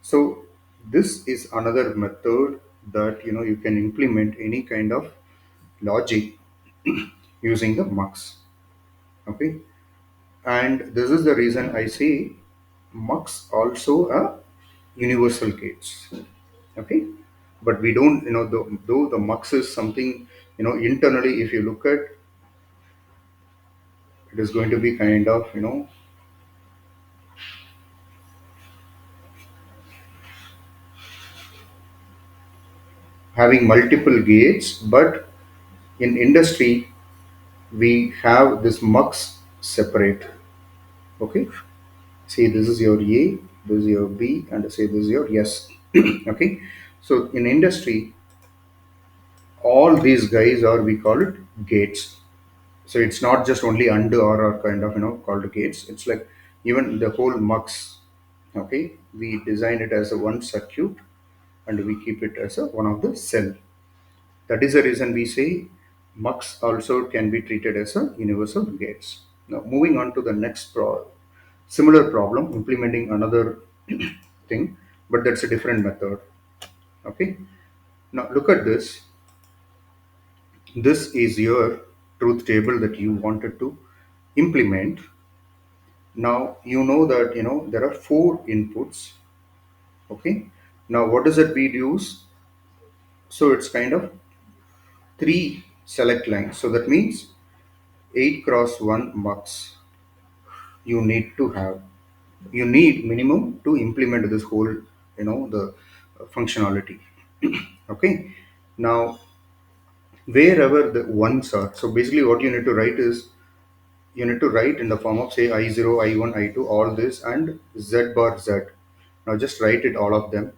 [SPEAKER 1] So this is another method that you can implement any kind of logic using the mux. Okay, and this is the reason I say mux also a universal gates. Okay, but we don't, though the mux is something, internally if you look at, it is going to be kind of, having multiple gates, but in industry we have this mux separate. Okay, say this is your A, this is your B, and say this is your S. Okay, so in industry all these guys are, we call it gates. So it's not just only and or are kind of called gates. It's like even the whole mux. Okay, we design it as a one circuit and we keep it as a one of the cell. That is the reason we say mux also can be treated as a universal gates. Now moving on to the next similar problem, implementing another thing, but that's a different method. Okay, now look at this. This is your truth table that you wanted to implement. Now you know that there are four inputs. Okay, now what does that we use? So it's kind of three select lines. So that means 8 cross 1 mux you need to have. You need minimum to implement this whole, the functionality. Okay, now wherever the ones are, so basically what you need to write is, you need to write in the form of say I0, I1, I2, all this, and Z bar Z. Now just write it all of them.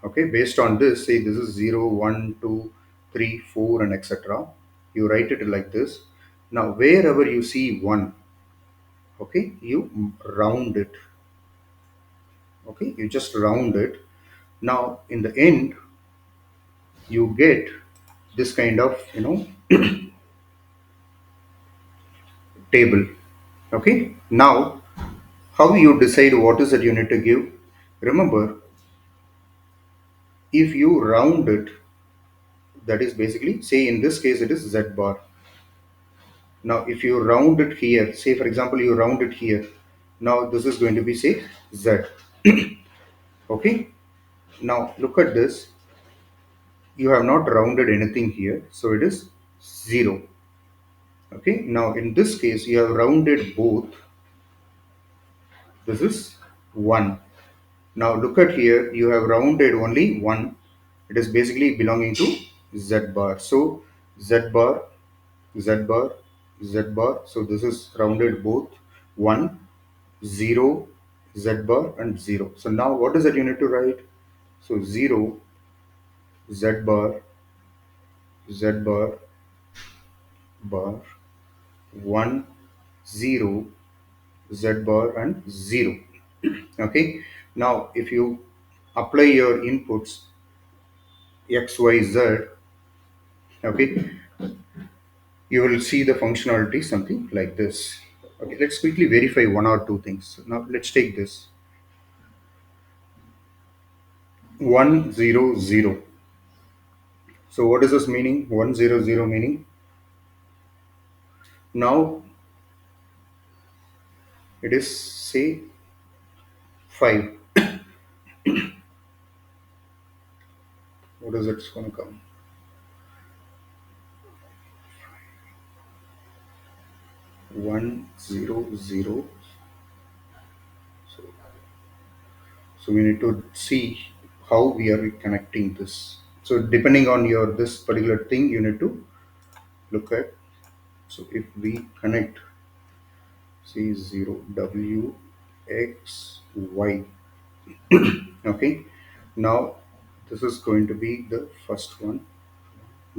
[SPEAKER 1] Okay, based on this, say this is 0, 1, 2, 3, 4, and etc. You write it like this. Now wherever you see 1, okay, you round it. Okay, you just round it. Now in the end, you get this kind of table. Okay, now how you decide what is that you need to give? Remember, if you round it, that is basically say in this case it is z bar. Now if you round it here, say for example you round it here, now this is going to be say z. Okay, now look at this, you have not rounded anything here, so it is 0. Okay, now in this case you have rounded both, this is 1. Now look at here, you have rounded only 1, it is basically belonging to z bar. So z bar, z bar, z bar. So this is rounded both 1, 0, z bar, and 0. So now what is that you need to write? So 0, z bar, z bar, bar, 1, 0, z bar, and 0. Okay. Now if you apply your inputs x, y, z, okay, you will see the functionality something like this. Okay, let's quickly verify one or two things. Now let's take this 100. So what is this meaning? 100 meaning now it is say 5. What is it's going to come? 100. So, so we need to see how we are connecting this. So depending on your this particular thing, you need to look at. So if we connect, see 0 W X Y. Okay. Now this is going to be the first one.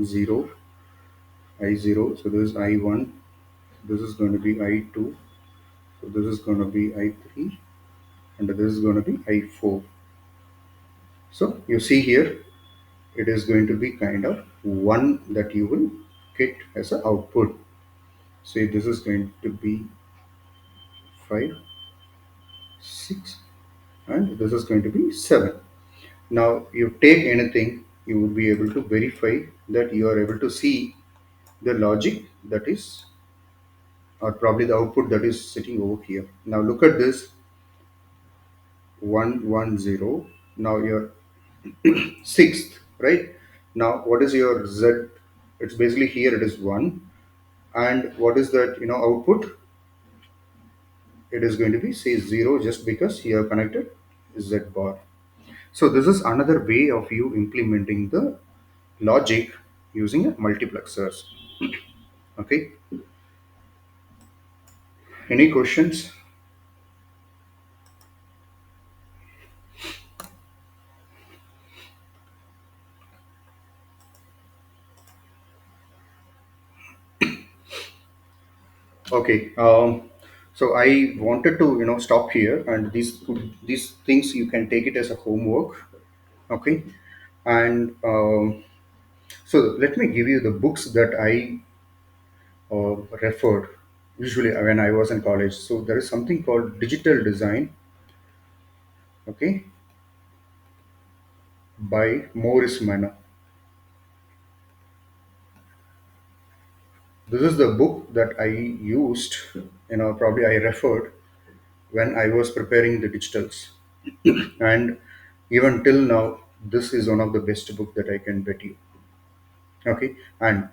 [SPEAKER 1] 0 I0. So this is I1. This is going to be I2. So this is going to be I3, and this is going to be I4. So you see here, it is going to be kind of 1 that you will get as an output. Say this is going to be 5, 6, and this is going to be 7. Now you take anything, you will be able to verify that you are able to see the logic that is, or probably the output that is sitting over here. Now look at this 110. Now your sixth, right? Now what is your Z? It's basically here it is 1. And what is that, output? It is going to be say 0 just because you have connected Z bar. So this is another way of you implementing the logic using a multiplexers. Okay. Any questions? Okay. So I wanted to stop here, and these things you can take it as a homework. Okay. And so let me give you the books that I referred usually when I was in college. So there is something called Digital Design, okay, by Morris Manor. This is the book that I used, probably I referred when I was preparing the digitals. And even till now, this is one of the best book that I can bet you. Okay, and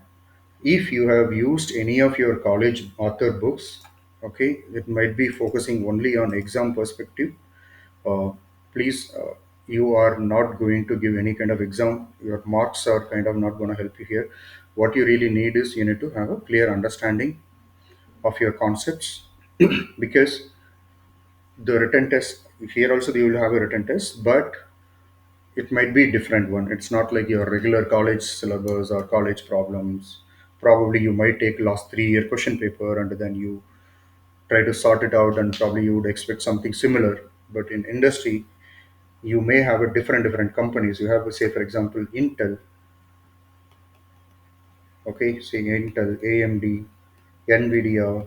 [SPEAKER 1] if you have used any of your college author books, okay, it might be focusing only on exam perspective. uh, Please, you are not going to give any kind of exam. Your marks are kind of not going to help you here. What you really need is you need to have a clear understanding of your concepts because the written test here also you will have a written test, but it might be a different one. It's not like your regular college syllabus or college problems. Probably you might take last 3 year question paper and then you try to sort it out, and probably you would expect something similar. But in industry, you may have a different companies. You have, say, for example, Intel. Okay, say Intel, AMD, Nvidia.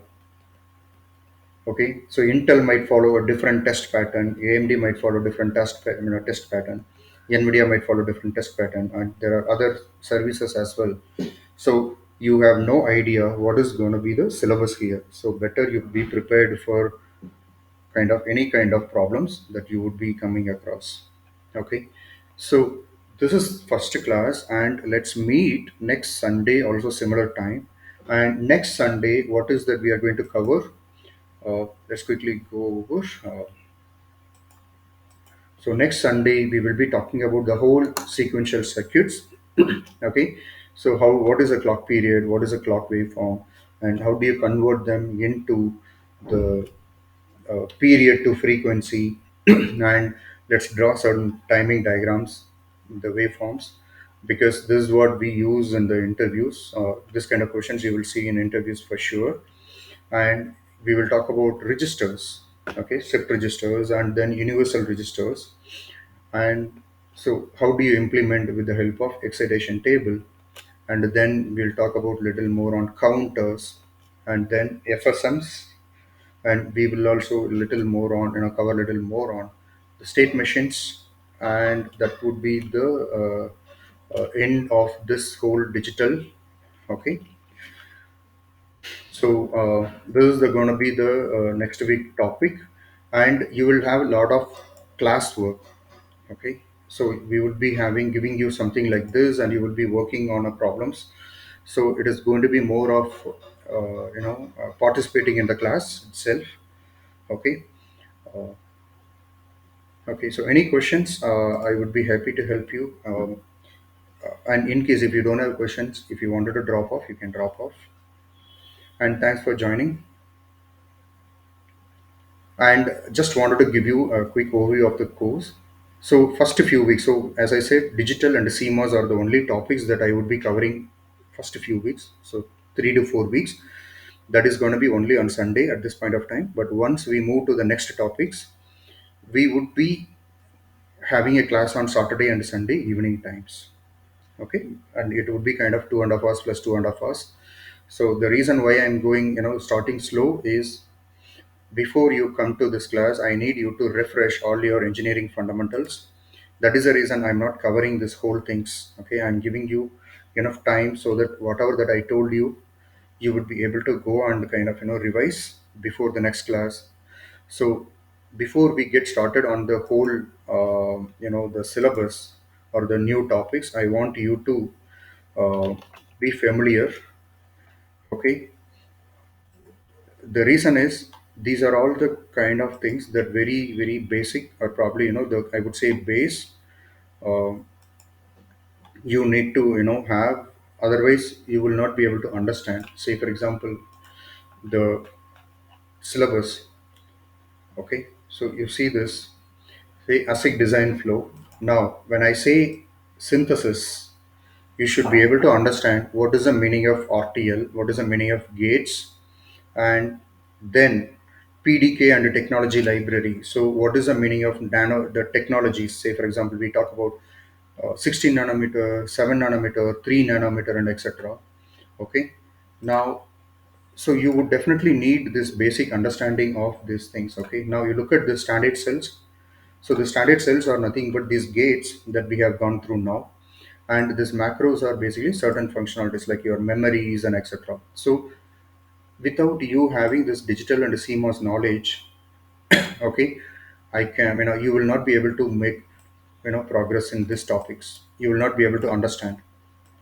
[SPEAKER 1] Okay, so Intel might follow a different test pattern, AMD might follow different test pattern, Nvidia might follow different test pattern, and there are other services as well. So you have no idea what is going to be the syllabus here, so better you be prepared for kind of any kind of problems that you would be coming across. Okay, so this is first class, and let's meet next Sunday, also similar time. And next Sunday, what is that we are going to cover? Let's quickly go over. So next Sunday, we will be talking about the whole sequential circuits. Okay, so how what is a clock period? What is a clock waveform? And how do you convert them into the period to frequency? And let's draw certain timing diagrams, the waveforms, because this is what we use in the interviews. This kind of questions you will see in interviews for sure. And we will talk about registers, okay, shift registers and then universal registers. And so how do you implement with the help of excitation table? And then we'll talk about little more on counters, and then FSMs. And we will also little more on cover little more on the state machines. And that would be the end of this whole digital. Okay, so this is going to be the next week topic. and you will have a lot of class work. Okay, so we would be having giving you something like this, and you will be working on a problems. So it is going to be more of participating in the class itself. Okay. uh, okay, so any questions, I would be happy to help you. And in case if you don't have questions, if you wanted to drop off, you can drop off. And thanks for joining. And just wanted to give you a quick overview of the course. So first few weeks, so as I said, digital and CMOS are the only topics that I would be covering first few weeks. So 3 to 4 weeks. That is going to be only on Sunday at this point of time. But once we move to the next topics, we would be having a class on Saturday and Sunday evening times. Okay, and it would be kind of 2.5 hours plus 2.5 hours. So the reason why I'm going, starting slow is, before you come to this class, I need you to refresh all your engineering fundamentals. That is the reason I'm not covering this whole things. Okay, I'm giving you enough time so that whatever that I told you, you would be able to go and kind of revise before the next class. So before we get started on the whole, the syllabus or the new topics, I want you to uh, be familiar. Okay, the reason is, these are all the kind of things that very very basic, or probably the, I would say, base. uh, you need to have, otherwise you will not be able to understand. Say for example, the syllabus. Okay, so you see this, say ASIC design flow. Now when I say synthesis, you should be able to understand what is the meaning of RTL, what is the meaning of gates, and then PDK and the technology library. So what is the meaning of nano, the technologies? Say for example, we talk about 16 nanometer, 7 nanometer, 3 nanometer, and etc. Okay, now, so you would definitely need this basic understanding of these things. Okay, now you look at the standard cells. So the standard cells are nothing but these gates that we have gone through now, and these macros are basically certain functionalities like your memories and etc. So without you having this digital and CMOS knowledge, okay, I can, you will not be able to make progress in these topics. You will not be able to understand.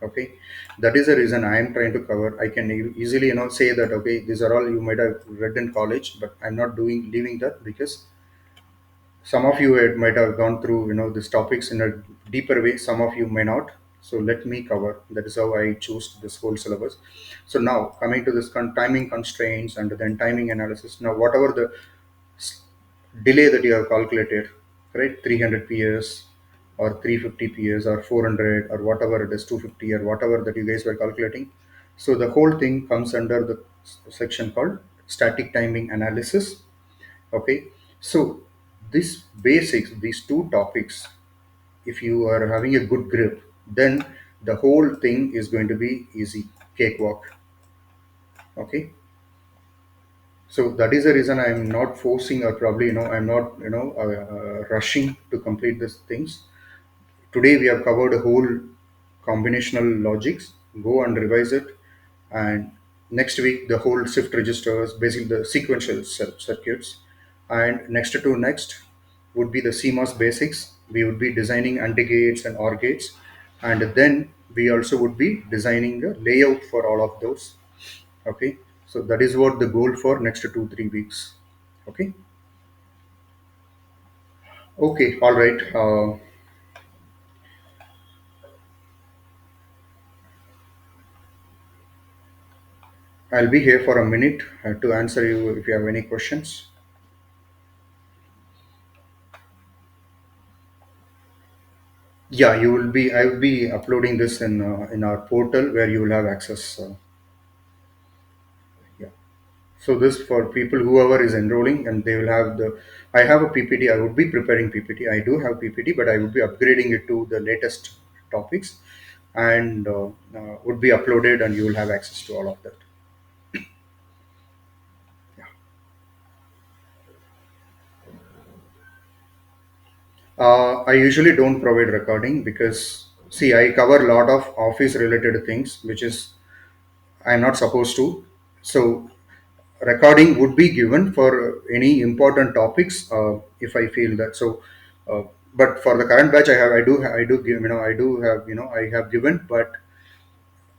[SPEAKER 1] Okay, that is the reason I am trying to cover. I can easily say that, okay, these are all you might have read in college, but I'm not doing leaving that, because some of you might have gone through these topics in a deeper way, some of you may not. So let me cover. That is how I choose this whole syllabus. So now coming to this timing constraints and then timing analysis. Now whatever the s- delay that you have calculated, right, 300 ps or 350 ps or 400 or whatever it is, 250 or whatever that you guys were calculating. So the whole thing comes under the section called static timing analysis. Okay, so this basics, these two topics, if you are having a good grip, then the whole thing is going to be easy, cakewalk. Okay, so that is the reason I'm not forcing, or probably I'm not rushing to complete these things. Today we have covered a whole combinational logics. Go and revise it. And next week the whole shift registers, basically the sequential circuits. And next to next would be the CMOS basics. We would be designing AND gates and OR gates. And then we also would be designing the layout for all of those. Okay, so that is what the goal for next 2 3 weeks. Okay. Okay, all right. I'll be here for a minute to answer you if you have any questions. Yeah, you will be. I will be uploading this in our portal where you will have access. Yeah. So this for people whoever is enrolling, and they will have the. I have a PPT. I would be preparing PPT. I do have PPT, but I would be upgrading it to the latest topics, and would be uploaded, and you will have access to all of that. Yeah. I usually don't provide recording because, see, I cover a lot of office related things, which is I'm not supposed to. So recording would be given for any important topics if I feel that. So uh, but for the current batch, I do give, I do have, I have given, but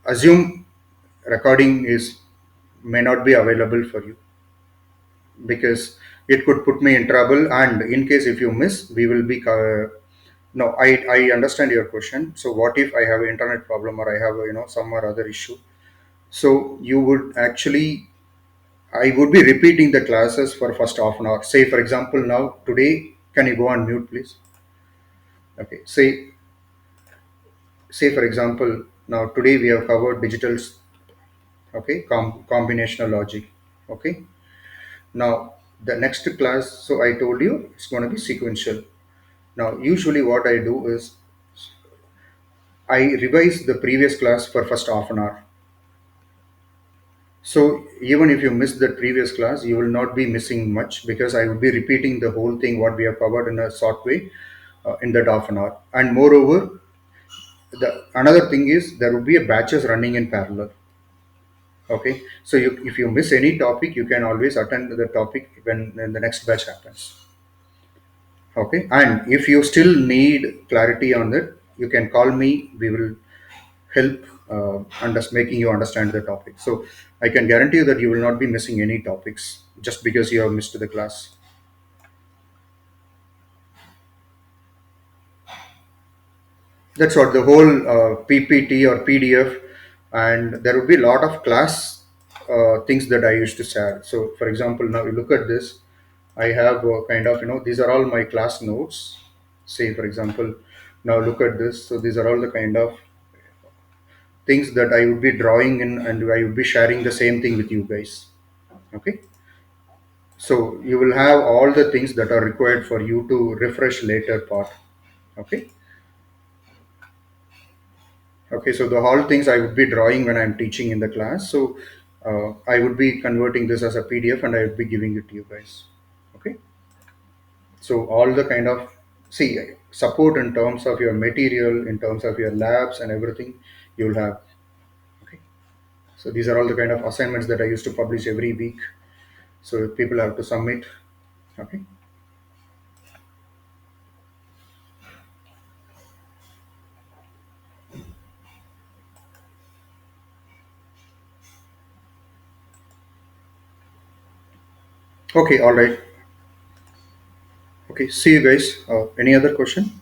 [SPEAKER 1] assume recording is may not be available for you, because it could put me in trouble. And in case if you miss, we will be no, I understand your question. So what if I have an internet problem, or I have some or other issue? So you would actually, I would be repeating the classes for first half an hour. Say for example, now today, can you go on mute please? Okay, say for example, now today we have covered digital, okay, combinational logic. Okay, now the next class, so I told you it's going to be sequential. Now usually what I do is I revise the previous class for first half an hour. So even if you miss the previous class, you will not be missing much, because I will be repeating the whole thing what we have covered in a short way in that half an hour. And moreover, the another thing is there will be a batches running in parallel. Okay, so if you miss any topic, you can always attend the topic when the next batch happens. Okay, and if you still need clarity on that, you can call me. We will help making you understand the topic. So I can guarantee you that you will not be missing any topics just because you have missed the class. That's what the whole PPT or PDF, and there would be a lot of class things that I used to share. So, for example, now you look at this, I have kind of, these are all my class notes. Say, for example, now look at this. So, these are all the kind of things that I would be drawing in, and I would be sharing the same thing with you guys. Okay. So, you will have all the things that are required for you to refresh later part. Okay. Okay, so the whole things I would be drawing when I'm teaching in the class. So I would be converting this as a PDF and I would be giving it to you guys. Okay, so all the kind of, see, support in terms of your material, in terms of your labs and everything, you'll have. Okay, so these are all the kind of assignments that I used to publish every week. So people have to submit. Okay, okay, all right. Okay, see you guys. Any other question?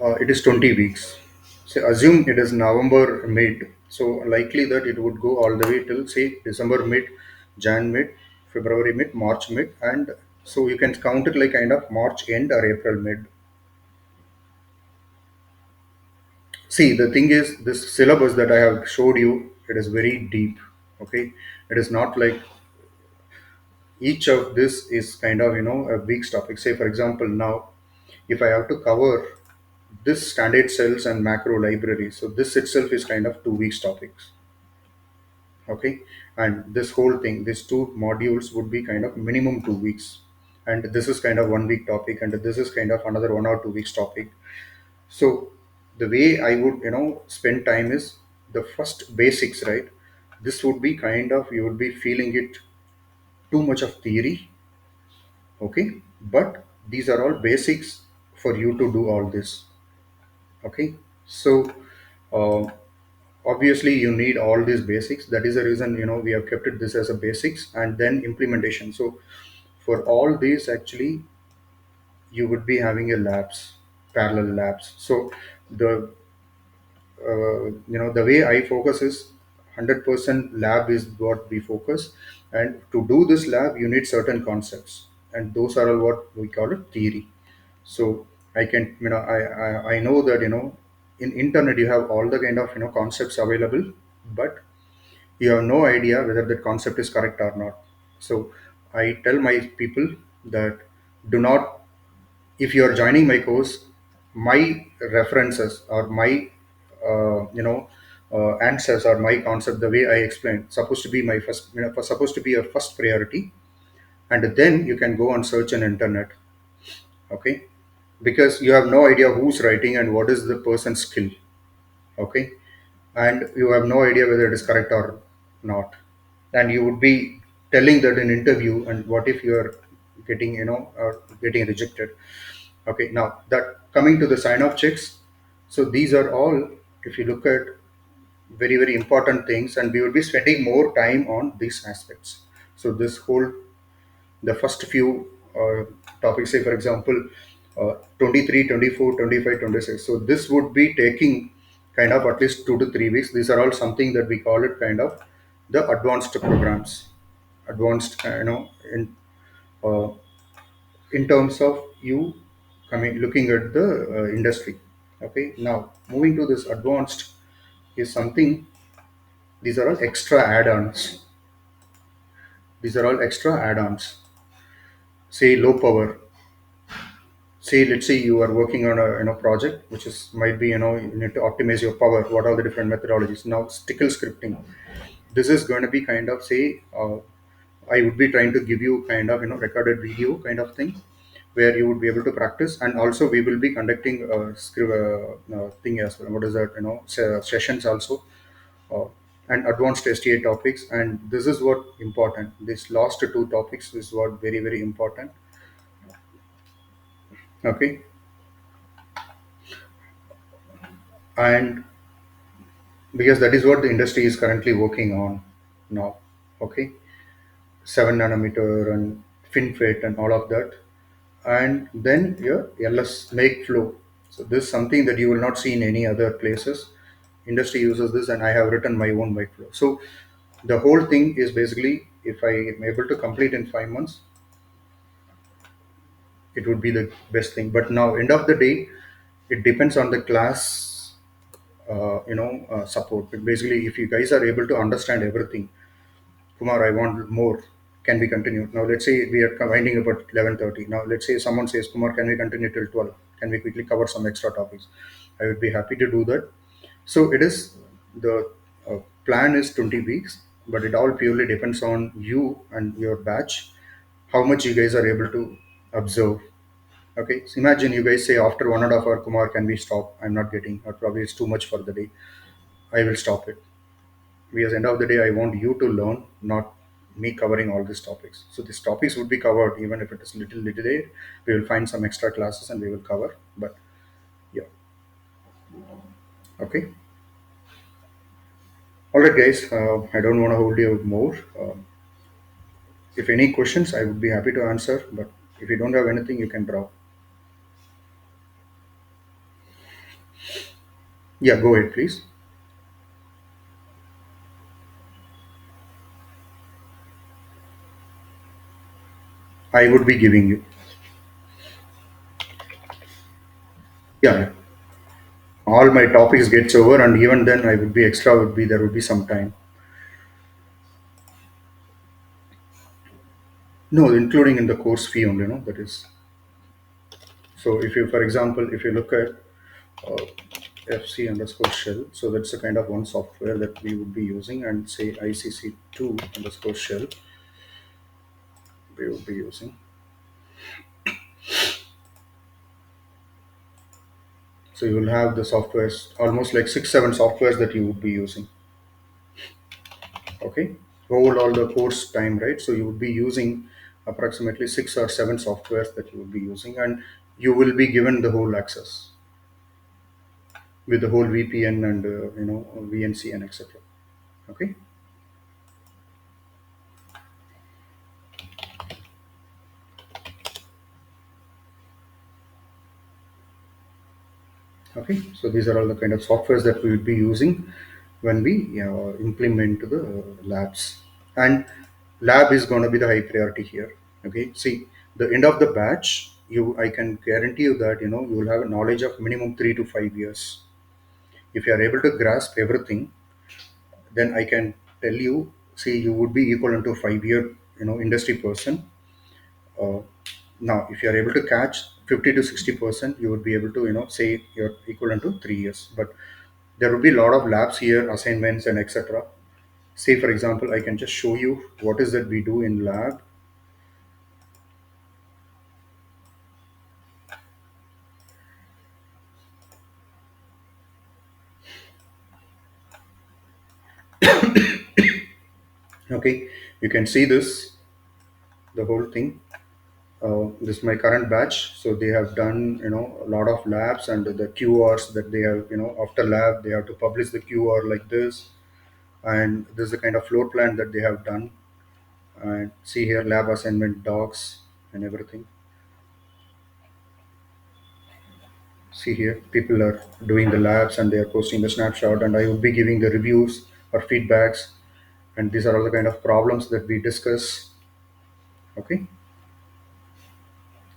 [SPEAKER 1] It is 20 weeks. So assume it is November mid. So likely that it would go all the way till say December mid, Jan mid, February mid, March mid, and so you can count it like kind of March end or April mid. See, the thing is, this syllabus that I have showed you, it is very deep. Okay, it is not like each of this is kind of a week's topic. Say for example, now if I have to cover this standard cells and macro library, so this itself is kind of 2 weeks topics. Okay, and this whole thing, these two modules would be kind of minimum 2 weeks, and this is kind of 1 week topic, and this is kind of another 1 or 2 weeks topic. So the way I would spend time is the first basics, right? This would be kind of, you would be feeling it too much of theory. Okay, but these are all basics for you to do all this. Okay, so uh, obviously you need all these basics. That is the reason we have kept it this as a basics and then implementation. So for all these, actually, you would be having a labs, parallel labs. So the the way I focus is 100% lab is what we focus, and to do this lab you need certain concepts, and those are all what we call it theory. So I can, I know that in internet you have all the kind of concepts available, but you have no idea whether that concept is correct or not. So I tell my people that, do not, if you are joining my course, my references or my answers or my concept, the way I explain, supposed to be my first, supposed to be your first priority, and then you can go and search on internet. Okay, because you have no idea who's writing and what is the person's skill. Okay, and you have no idea whether it is correct or not, and you would be telling that in interview, and what if you are getting, getting rejected. Okay, now that coming to the sign off checks, so these are all, if you look at, very very important things, and we will be spending more time on these aspects. So this whole, the first few topics, say for example, 23, 24, 25, 26. So this would be taking kind of at least 2 to 3 weeks. These are all something that we call it kind of the advanced programs, advanced, uh, in terms of you coming looking at the industry. Okay, now moving to this advanced is something, these are all extra add-ons. These are all extra add-ons. Say low power. Say let's say you are working on a project which is might be, you need to optimize your power. What are the different methodologies? Now stickle scripting. This is going to be kind of, say, I would be trying to give you kind of, recorded video kind of thing, where you would be able to practice, and also we will be conducting a script thing as well. What is that? Sessions also, uh, and advanced STA topics. And this is what important. This last two topics is what very very important. Okay, and because that is what the industry is currently working on now. Okay, 7 nanometer and FinFET and all of that, and then your LS make flow. So this is something that you will not see in any other places. Industry uses this, and I have written my own make flow. So the whole thing is basically, if I am able to complete in 5 months, it would be the best thing. But now, end of the day, it depends on the class, support. But basically, if you guys are able to understand everything, Kumar, I want more. Can we continue? Now, let's say we are winding up at 11:30. Now, let's say someone says, Kumar, can we continue till 12? Can we quickly cover some extra topics? I would be happy to do that. So, it is the plan is 20 weeks, but it all purely depends on you and your batch, how much you guys are able to observe. Okay, so imagine you guys say after 1.5 hour, Kumar, can we stop? I'm not getting, or probably it's too much for the day. I will stop it, because end of the day I want you to learn, not me covering all these topics. So these topics would be covered, even if it is little day. We will find some extra classes and we will cover. But yeah, okay, all right, guys. I don't want to hold you more. If any questions, I would be happy to answer. But if you don't have anything, you can drop. Yeah, go ahead, please. I would be giving you. Yeah, all my topics gets over, and even then, I would be extra. Would be there would be some time. No, including in the course fee only. No, that is. So if you, for example, if you look at uh, FC underscore shell, so that's a kind of one software that we would be using, and say ICC2 underscore shell, we would be using. So you will have the softwares, almost like 6, 7 softwares that you would be using. Okay, hold all the course time, right? So you would be using approximately 6 or 7 softwares that you would be using, and you will be given the whole access with the whole VPN and VNC and etc. Okay. Okay, so these are all the kind of softwares that we will be using when we implement the labs. And lab is going to be the high priority here. Okay, see, the end of the batch, you I can guarantee you that you will have a knowledge of minimum 3 to 5 years. If you are able to grasp everything, then I can tell you, see, you would be equivalent to 5 year industry person. uh, Now, if you are able to catch 50 to 60%, you would be able to, say you're equivalent to 3 years. But there will be a lot of labs here, assignments, and etc. Say, for example, I can just show you what is that we do in lab. Okay, you can see this, the whole thing. This is my current batch. So they have done, a lot of labs, and the QRs that they have, after lab, they have to publish the QR like this. And this is the kind of floor plan that they have done. And see here, lab assignment docs and everything. See here, people are doing the labs and they are posting the snapshot, and I would be giving the reviews or feedbacks. And these are all the kind of problems that we discuss. Okay,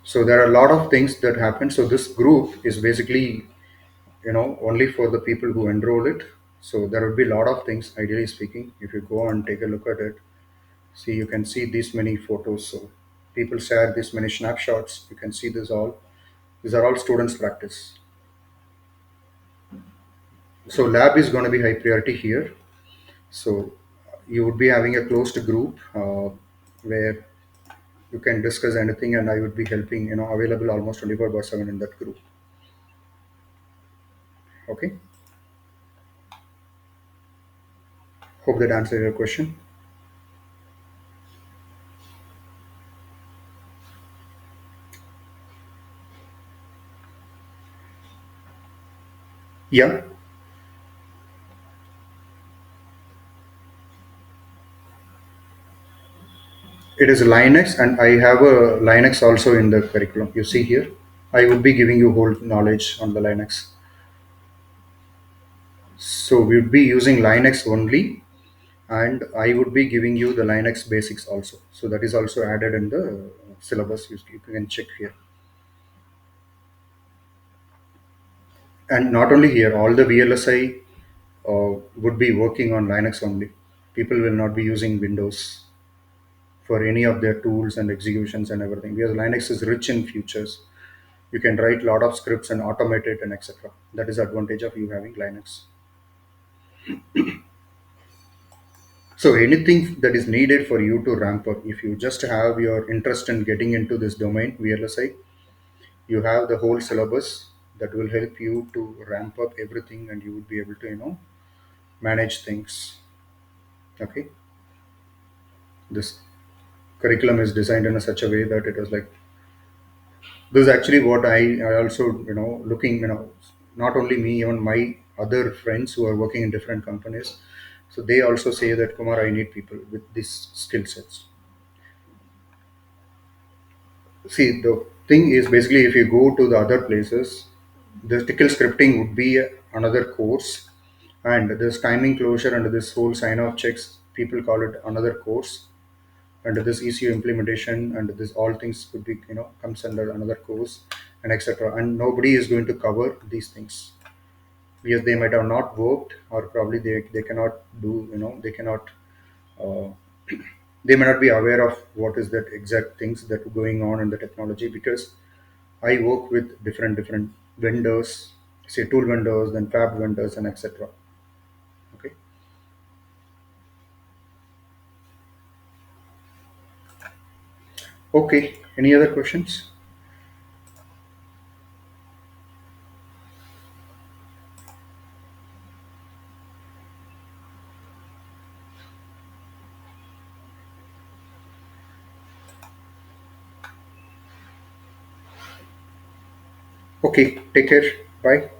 [SPEAKER 1] so there are a lot of things that happen. So this group is basically, only for the people who enroll it. So there would be a lot of things, ideally speaking. If you go and take a look at it, see, you can see these many photos. So people share this many snapshots. You can see this all. These are all students practice. So lab is going to be high priority here. So you would be having a closed group, where you can discuss anything, and I would be helping, available almost 24 by 7 in that group. Okay, hope that answers your question. Yeah, it is Linux, and I have a Linux also in the curriculum. You see here, I would be giving you whole knowledge on the Linux. So we would be using Linux only, and I would be giving you the Linux basics also. So that is also added in the syllabus. You can check here. And not only here, all the VLSI would be working on Linux only. People will not be using Windows for any of their tools and executions and everything, because Linux is rich in features. You can write a lot of scripts and automate it and etc. That is the advantage of you having Linux. So anything that is needed for you to ramp up, if you just have your interest in getting into this domain, VLSI, you have the whole syllabus that will help you to ramp up everything, and you would be able to, manage things. Okay, this curriculum is designed in a such a way that it was like, this is actually what I also, looking, not only me, even my other friends who are working in different companies. So they also say that, Kumar, I need people with these skill sets. See, the thing is basically, if you go to the other places, the tickle scripting would be another course, and this timing closure and this whole sign off checks, people call it another course, and this ECU implementation and this all things could be, comes under another course, and etc. And nobody is going to cover these things, because they might have not worked, or probably they cannot do, they cannot, uh, they may not be aware of what is that exact things that are going on in the technology, because I work with different vendors, say tool vendors, then fab vendors, and etc. Okay. Okay. Any other questions? Okay. Take care. Bye.